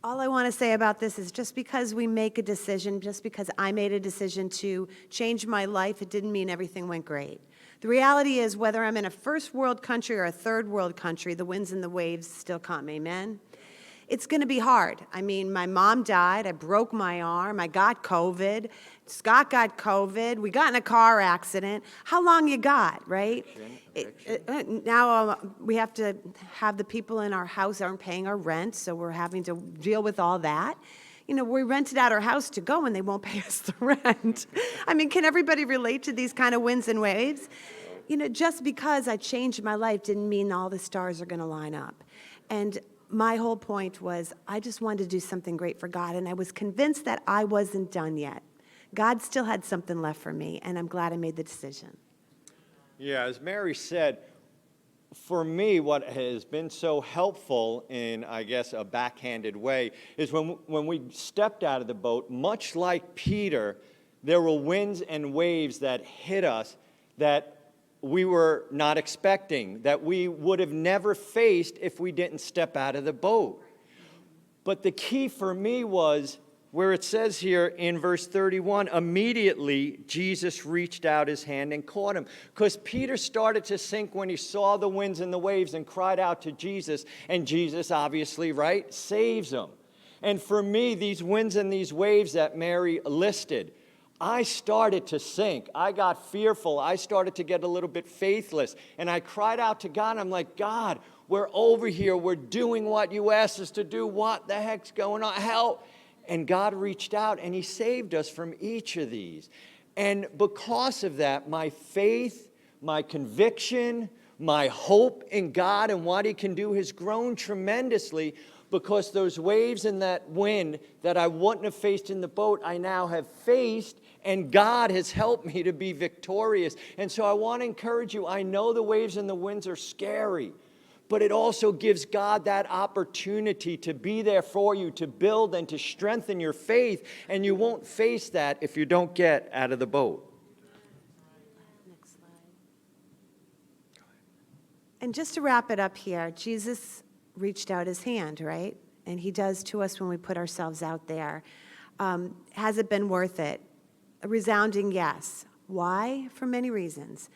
All I want to say about this is just because we make a decision, just because I made a decision to change my life, it didn't mean everything went great. The reality is, whether I'm in a first world country or a third world country, the winds and the waves still come, amen? It's going to be hard. I mean, my mom died, I broke my arm, I got COVID, Scott got COVID, we got in a car accident. How long you got, right? Now we have to have the people in our house aren't paying our rent, so we're having to deal with all that. We rented out our house to go and they won't pay us the rent. I mean, can everybody relate to these kind of winds and waves? Just because I changed my life didn't mean all the stars are going to line up. And my whole point was I just wanted to do something great for God, and I was convinced that I wasn't done yet. God still had something left for me, and I'm glad I made the decision. Yeah, as Mary said, for me, what has been so helpful in, I guess, a backhanded way, is when we stepped out of the boat, much like Peter, there were winds and waves that hit us that we were not expecting, that we would have never faced if we didn't step out of the boat. But the key for me was where it says here in verse 31, immediately Jesus reached out his hand and caught him. Because Peter started to sink when he saw the winds and the waves and cried out to Jesus. And Jesus, obviously, right, saves him. And for me, these winds and these waves that Mary listed, I started to sink. I got fearful. I started to get a little bit faithless. And I cried out to God. I'm like, God, we're over here. We're doing what you asked us to do. What the heck's going on? Help. And God reached out and he saved us from each of these. And because of that, my faith, my conviction, my hope in God and what he can do has grown tremendously, because those waves and that wind that I wouldn't have faced in the boat, I now have faced, and God has helped me to be victorious. And so I want to encourage you. I know the waves and the winds are scary, but it also gives God that opportunity to be there for you, to build and to strengthen your faith, and you won't face that if you don't get out of the boat. Next slide. And just to wrap it up here, Jesus reached out his hand, right? And he does to us when we put ourselves out there. Has it been worth it? A resounding yes. Why? For many reasons.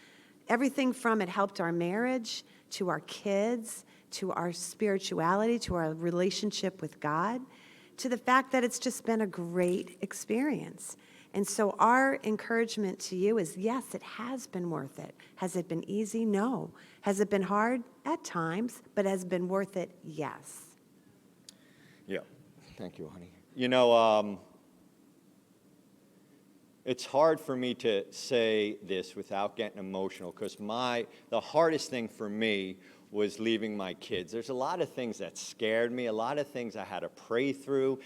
Everything from it helped our marriage, to our kids, to our spirituality, to our relationship with God, to the fact that it's just been a great experience. And so our encouragement to you is, yes, it has been worth it. Has it been easy? No. Has it been hard? At times, but has it been worth it? Yes. Yeah. Thank you, honey. You know, it's hard for me to say this without getting emotional, because the hardest thing for me was leaving my kids. There's a lot of things that scared me, a lot of things I had to pray through,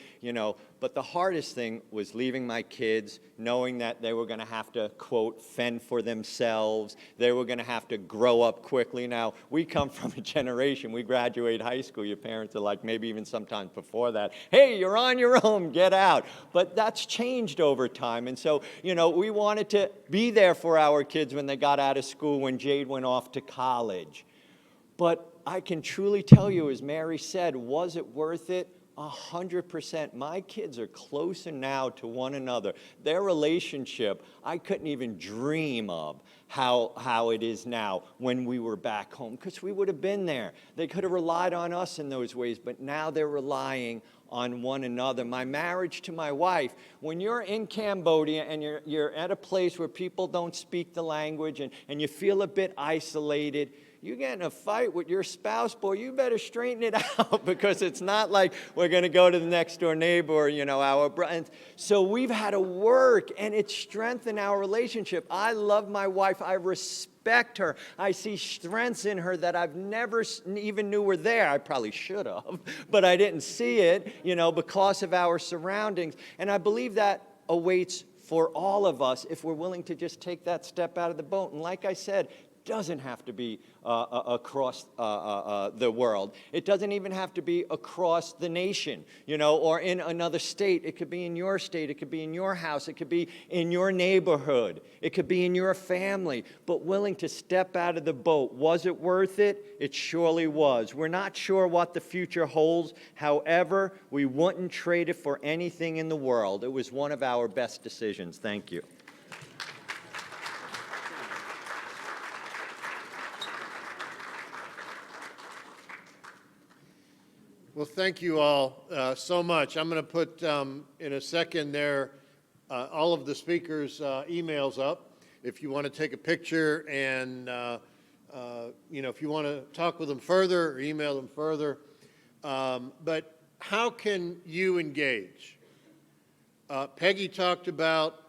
but the hardest thing was leaving my kids, knowing that they were going to have to, quote, fend for themselves. They were going to have to grow up quickly. Now, we come from a generation, we graduate high school, your parents are like, maybe even sometimes before that, hey, you're on your own, get out. But that's changed over time. And so, we wanted to be there for our kids when they got out of school, when Jade went off to college. But I can truly tell you, as Mary said, was it worth it? 100%. My kids are closer now to one another. Their relationship, I couldn't even dream of how it is now when we were back home, because we would have been there. They could have relied on us in those ways, but now they're relying on one another. My marriage to my wife, when you're in Cambodia and you're at a place where people don't speak the language and you feel a bit isolated, you get in a fight with your spouse, boy, you better straighten it out, because it's not like we're going to go to the next door neighbor or, our brother. So we've had to work, and it's strengthened our relationship. I love my wife. I respect her. I see strengths in her that I've never even knew were there. I probably should have, but I didn't see it, because of our surroundings. And I believe that awaits for all of us if we're willing to just take that step out of the boat. And like I said, doesn't have to be across the world. It doesn't even have to be across the nation, or in another state. It could be in your state. It could be in your house. It could be in your neighborhood. It could be in your family. But willing to step out of the boat. Was it worth it? It surely was. We're not sure what the future holds. However, we wouldn't trade it for anything in the world. It was one of our best decisions. Thank you. Well, thank you all so much. I'm going to put in a second there all of the speakers' emails up. If you want to take a picture and, if you want to talk with them further or email them further. But how can you engage? Peggy talked about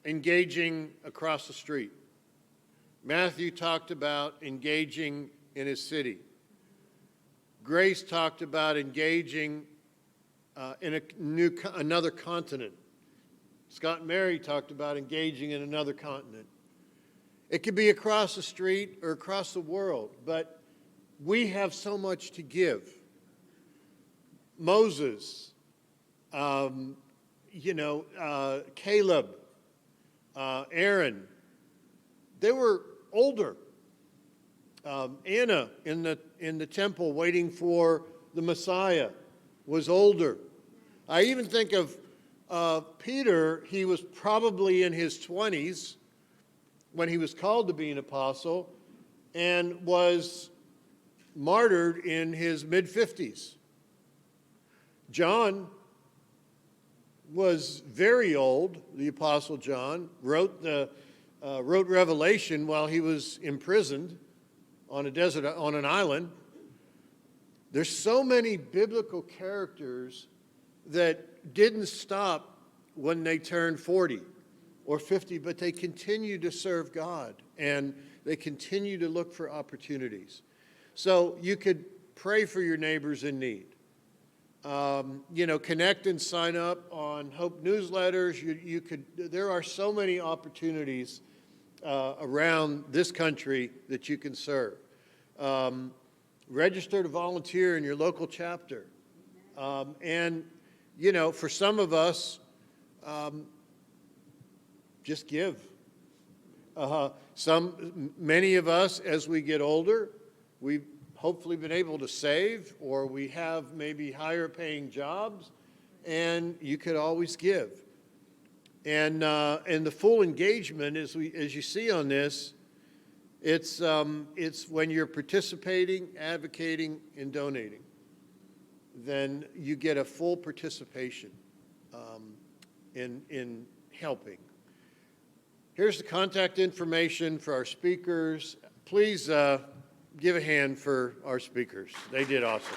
engaging across the street. Matthew talked about engaging in his city. Grace talked about engaging in another continent. Scott and Mary talked about engaging in another continent. It could be across the street or across the world, but we have so much to give. Moses, Caleb, Aaron, they were older. Anna in the temple waiting for the Messiah was older. I even think of Peter. He was probably in his 20s when he was called to be an apostle and was martyred in his mid-50s. John was very old. The apostle John wrote Revelation while he was imprisoned on an island. There's so many biblical characters that didn't stop when they turned 40 or 50, but they continue to serve God and they continue to look for opportunities. So you could pray for your neighbors in need. Connect and sign up on Hope newsletters. There are so many opportunities around this country that you can serve. Register to volunteer in your local chapter. For some of us, just give. Many of us, as we get older, we've hopefully been able to save, or we have maybe higher paying jobs, and you could always give. And the full engagement, as you see on this, it's when you're participating, advocating, and donating, then you get a full participation in helping. Here's the contact information for our speakers. Please give a hand for our speakers. They did awesome.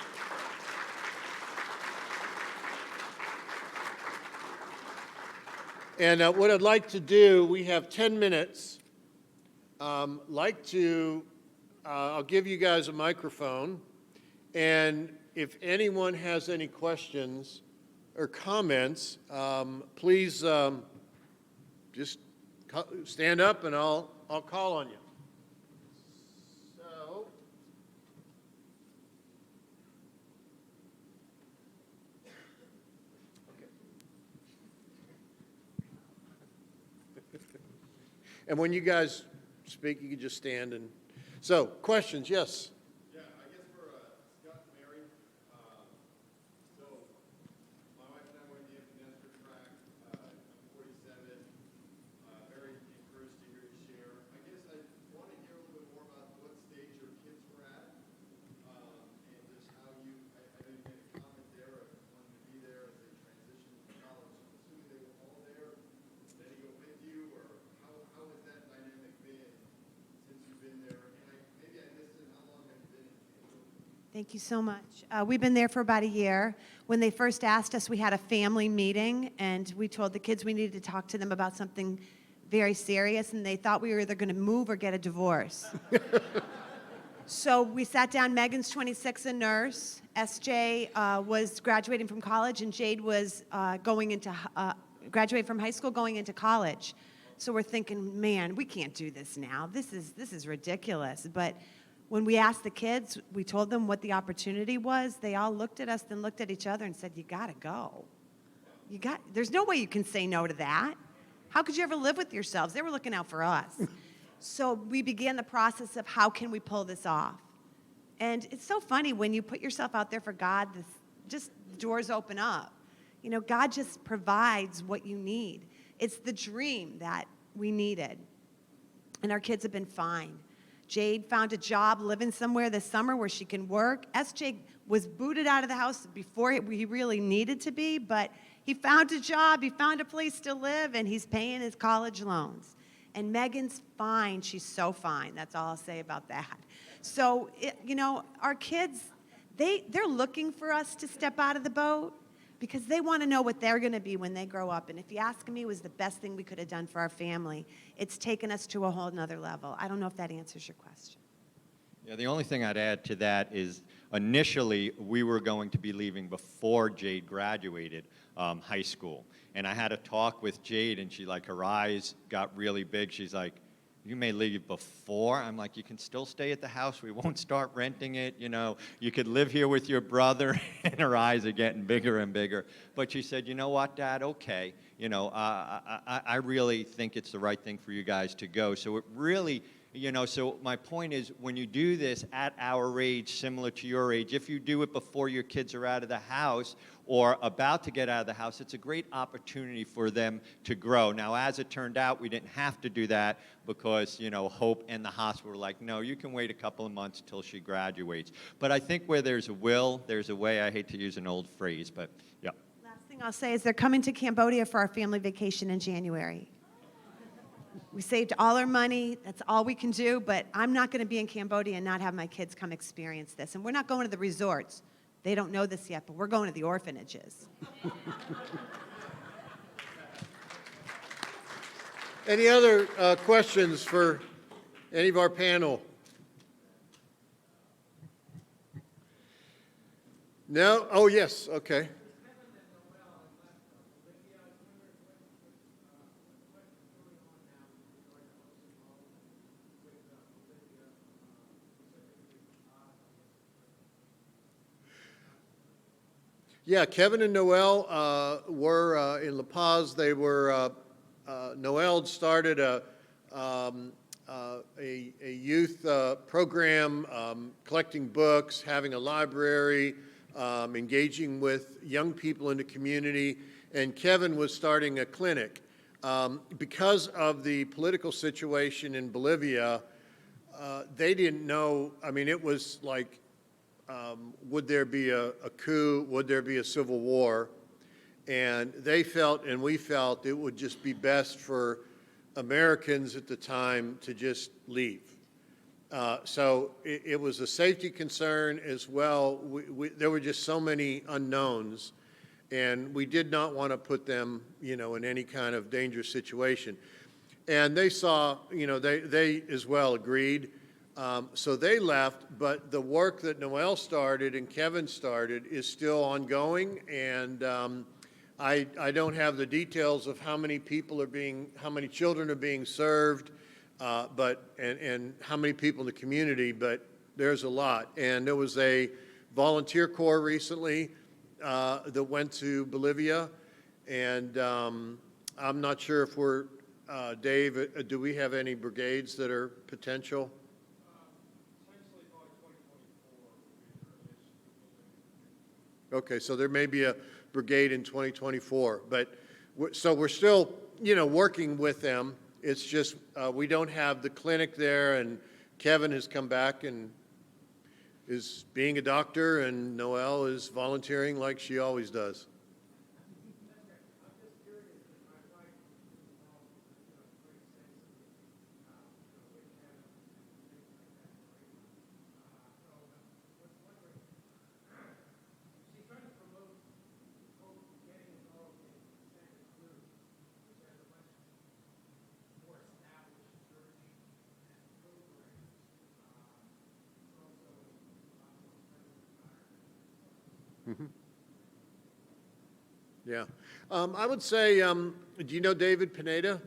And what I'd like to do, we have 10 minutes. I'll give you guys a microphone. And if anyone has any questions or comments, please just stand up and I'll call on you. And when you guys speak, you can just stand and... So, questions, yes? Yeah, I guess for Scott and Mary, so my wife and I went to the empty nester track. I'm 47, very encouraged to hear you share. I guess I want to hear a little bit more about what stage your kids were at, and just how you, I know you made a comment there of wanting to be there as they transitioned to college. I'm assuming they were all there. Did he go with you, or how has that dynamic been since you've been there? And maybe I missed it. How long have you been in Canada? Thank you so much. We've been there for about a year. When they first asked us, we had a family meeting, and we told the kids we needed to talk to them about something very serious, and they thought we were either going to move or get a divorce. So we sat down. Megan's 26, a nurse. SJ was graduating from college, and Jade was graduating from high school, going into college. So we're thinking, man, we can't do this now. This is ridiculous. But when we asked the kids, we told them what the opportunity was. They all looked at us, then looked at each other and said, you got to go. There's no way you can say no to that. How could you ever live with yourselves? They were looking out for us. So we began the process of how can we pull this off. And it's so funny when you put yourself out there for God, just doors open up. God just provides what you need. It's the dream that we needed. And our kids have been fine. Jade found a job living somewhere this summer where she can work. SJ was booted out of the house before he really needed to be, but he found a job, he found a place to live, and he's paying his college loans. And Megan's fine. She's so fine. That's all I'll say about that. So, our kids, they're looking for us to step out of the boat because they want to know what they're going to be when they grow up. And if you ask me, it was the best thing we could have done for our family. It's taken us to a whole nother level. I don't know if that answers your question. Yeah, the only thing I'd add to that is initially we were going to be leaving before Jade graduated high school. And I had a talk with Jade, and her eyes got really big. She's like, you may leave before. I'm like, you can still stay at the house. We won't start renting it. You could live here with your brother. And her eyes are getting bigger and bigger. But she said, you know what, Dad? Okay. I really think it's the right thing for you guys to go. So it really, so my point is, when you do this at our age, similar to your age, if you do it before your kids are out of the house or about to get out of the house, it's a great opportunity for them to grow. Now, as it turned out, we didn't have to do that because, Hope and the hospital were like, no, you can wait a couple of months till she graduates. But I think where there's a will, there's a way. I hate to use an old phrase, but yeah. Last thing I'll say is they're coming to Cambodia for our family vacation in January. We saved all our money. That's all we can do, but I'm not going to be in Cambodia and not have my kids come experience this. And we're not going to the resorts. They don't know this yet, but we're going to the orphanages. Any other questions for any of our panel? No? Oh, yes, okay. Yeah, Kevin and Noel were in La Paz. They were, Noel started a youth program, collecting books, having a library, engaging with young people in the community, and Kevin was starting a clinic. Because of the political situation in Bolivia, they didn't know, it was like, would there be a coup? Would there be a civil war? And they felt, and we felt, it would just be best for Americans at the time to just leave. So it was a safety concern as well. There were just so many unknowns, and we did not want to put them, in any kind of dangerous situation. And they saw, they as well agreed. So they left, but the work that Noel started and Kevin started is still ongoing, and I don't have the details of how many children are being served, and how many people in the community, but there's a lot. And there was a volunteer corps recently that went to Bolivia, and I'm not sure if we're, Dave, do we have any brigades that are potential? Okay, so there may be a brigade in 2024, but so we're still, working with them. It's just we don't have the clinic there, and Kevin has come back and is being a doctor, and Noelle is volunteering like she always does. Yeah. I would say, do you know David Pineda?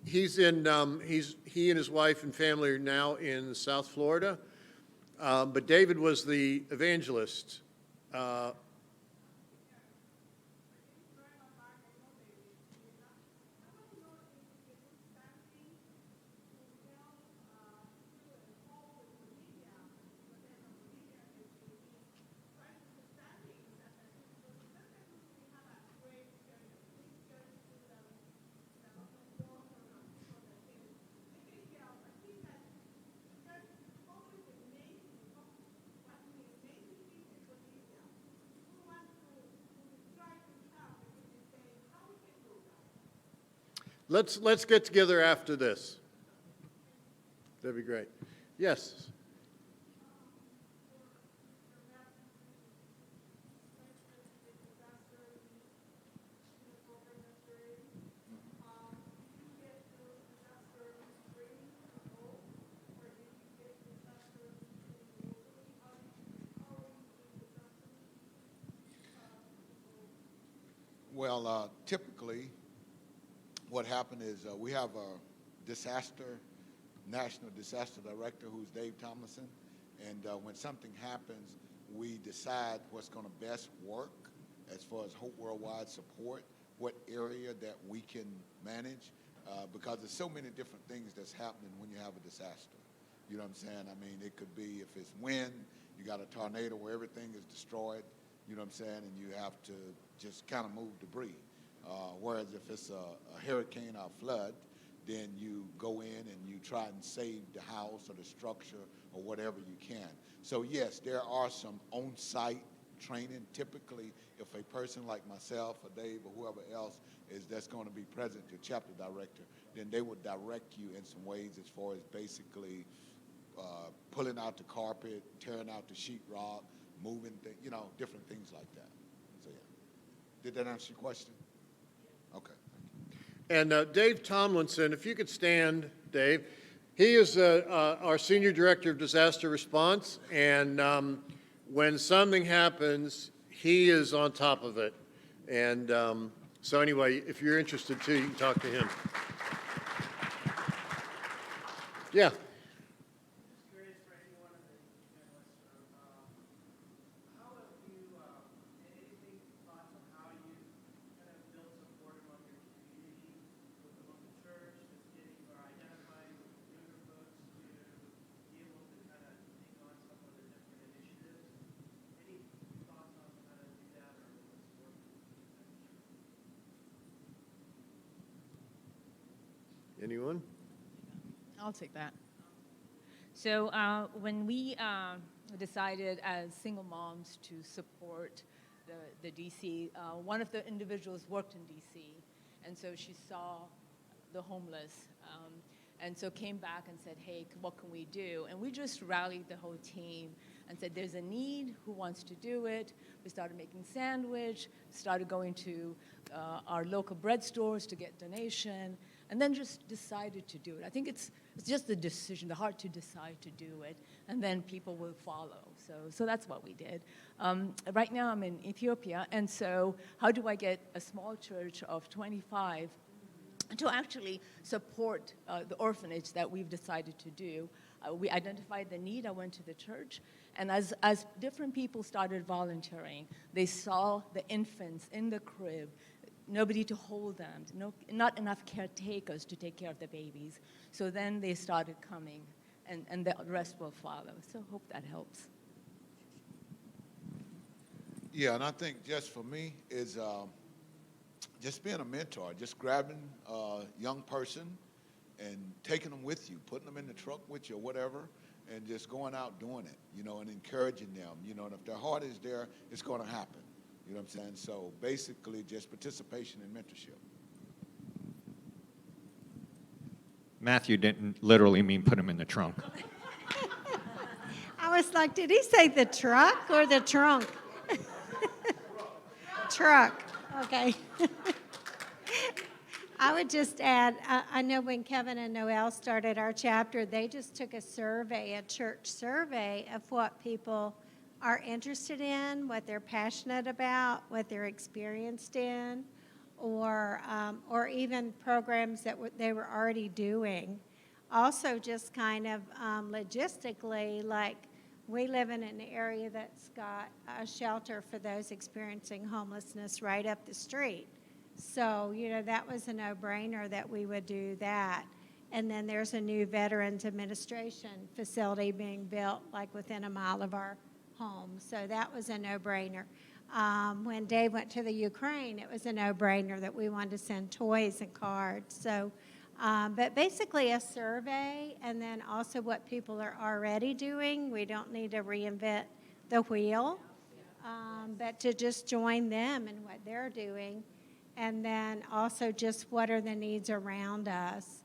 He's in, he and his wife and family are now in South Florida. But David was the evangelist. Let's get together after this. That'd be great. Yes. Well, typically, what happened is we have a national disaster director who's Dave Tomlinson, and when something happens, we decide what's going to best work as far as Hope Worldwide support, what area that we can manage, because there's so many different things that's happening when you have a disaster. You know what I'm saying? I mean, it could be if it's wind, you got a tornado where everything is destroyed, you know what I'm saying, and you have to just kind of move debris. Whereas if it's a hurricane or a flood, then you go in and you try and save the house or the structure or whatever you can. So yes, there are some on-site training. Typically, if a person like myself or Dave or whoever else that's going to be present, your chapter director, then they would direct you in some ways as far as basically pulling out the carpet, tearing out the sheetrock, moving, different things like that. So yeah. Did that answer your question? Okay. And Dave Tomlinson, if you could stand, Dave. He is our Senior Director of Disaster Response, and when something happens, he is on top of it. And so anyway, if you're interested too, you can talk to him. Yeah. Anyone? I'll take that. So when we decided as single moms to support the DC, one of the individuals worked in DC, and so she saw the homeless, and so came back and said, hey, what can we do? And we just rallied the whole team and said, there's a need, who wants to do it? We started making sandwich, started going to our local bread stores to get donation, and then just decided to do it. I think it's just the decision, the heart to decide to do it, and then people will follow. So that's what we did. Right now I'm in Ethiopia, and so how do I get a small church of 25 to actually support the orphanage that we've decided to do? We identified the need, I went to the church, and as different people started volunteering, they saw the infants in the crib, nobody to hold them, not enough caretakers to take care of the babies. So then they started coming, and the rest will follow. So hope that helps. Yeah, and I think just for me is just being a mentor, just grabbing a young person and taking them with you, putting them in the truck with you or whatever, and just going out doing it, and encouraging them, and if their heart is there, it's going to happen. You know what I'm saying? So basically just participation and mentorship. Matthew didn't literally mean put him in the trunk. I was like, did he say the truck or the trunk? Truck, okay. I would just add, I know when Kevin and Noel started our chapter, they just took a survey, a church survey of what people are interested in, what they're passionate about, what they're experienced in, or even programs that they were already doing. Also, just kind of logistically, like we live in an area that's got a shelter for those experiencing homelessness right up the street. So, that was a no-brainer that we would do that. And then there's a new Veterans Administration facility being built like within a mile of our home. So that was a no-brainer. When Dave went to the Ukraine, it was a no-brainer that we wanted to send toys and cards. So, but basically a survey, and then also what people are already doing. We don't need to reinvent the wheel, but to just join them in what they're doing. And then also just what are the needs around us.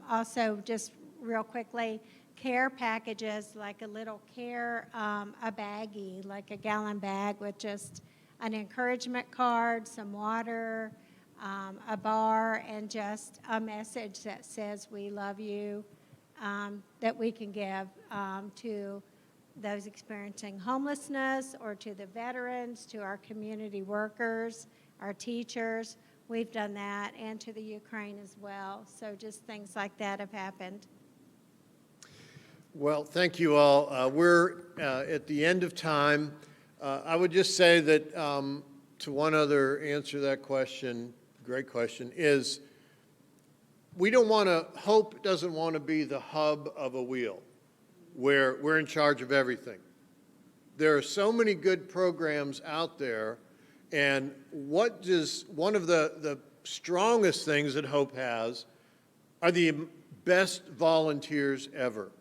Also, just real quickly, care packages, like a little care, a baggie, like a gallon bag with just an encouragement card, some water, a bar, and just a message that says we love you, that we can give to those experiencing homelessness, or to the veterans, to our community workers, our teachers. We've done that, and to the Ukraine as well. So just things like that have happened. Well, thank you all. We're at the end of time. I would just say that to one other answer to that question, great question, is we don't want to, Hope doesn't want to be the hub of a wheel where we're in charge of everything. There are so many good programs out there, and one of the strongest things that Hope has are the best volunteers ever.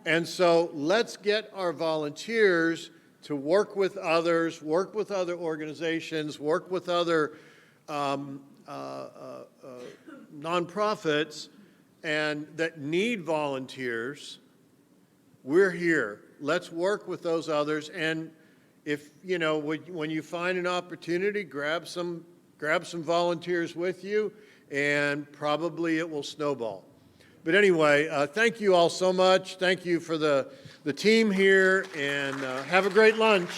And so let's get our volunteers to work with others, work with other organizations, work with other nonprofits and that need volunteers. We're here. Let's work with those others. And if, you know, when you find an opportunity, grab some volunteers with you, and probably it will snowball. But anyway, thank you all so much. Thank you for the team here, and have a great lunch.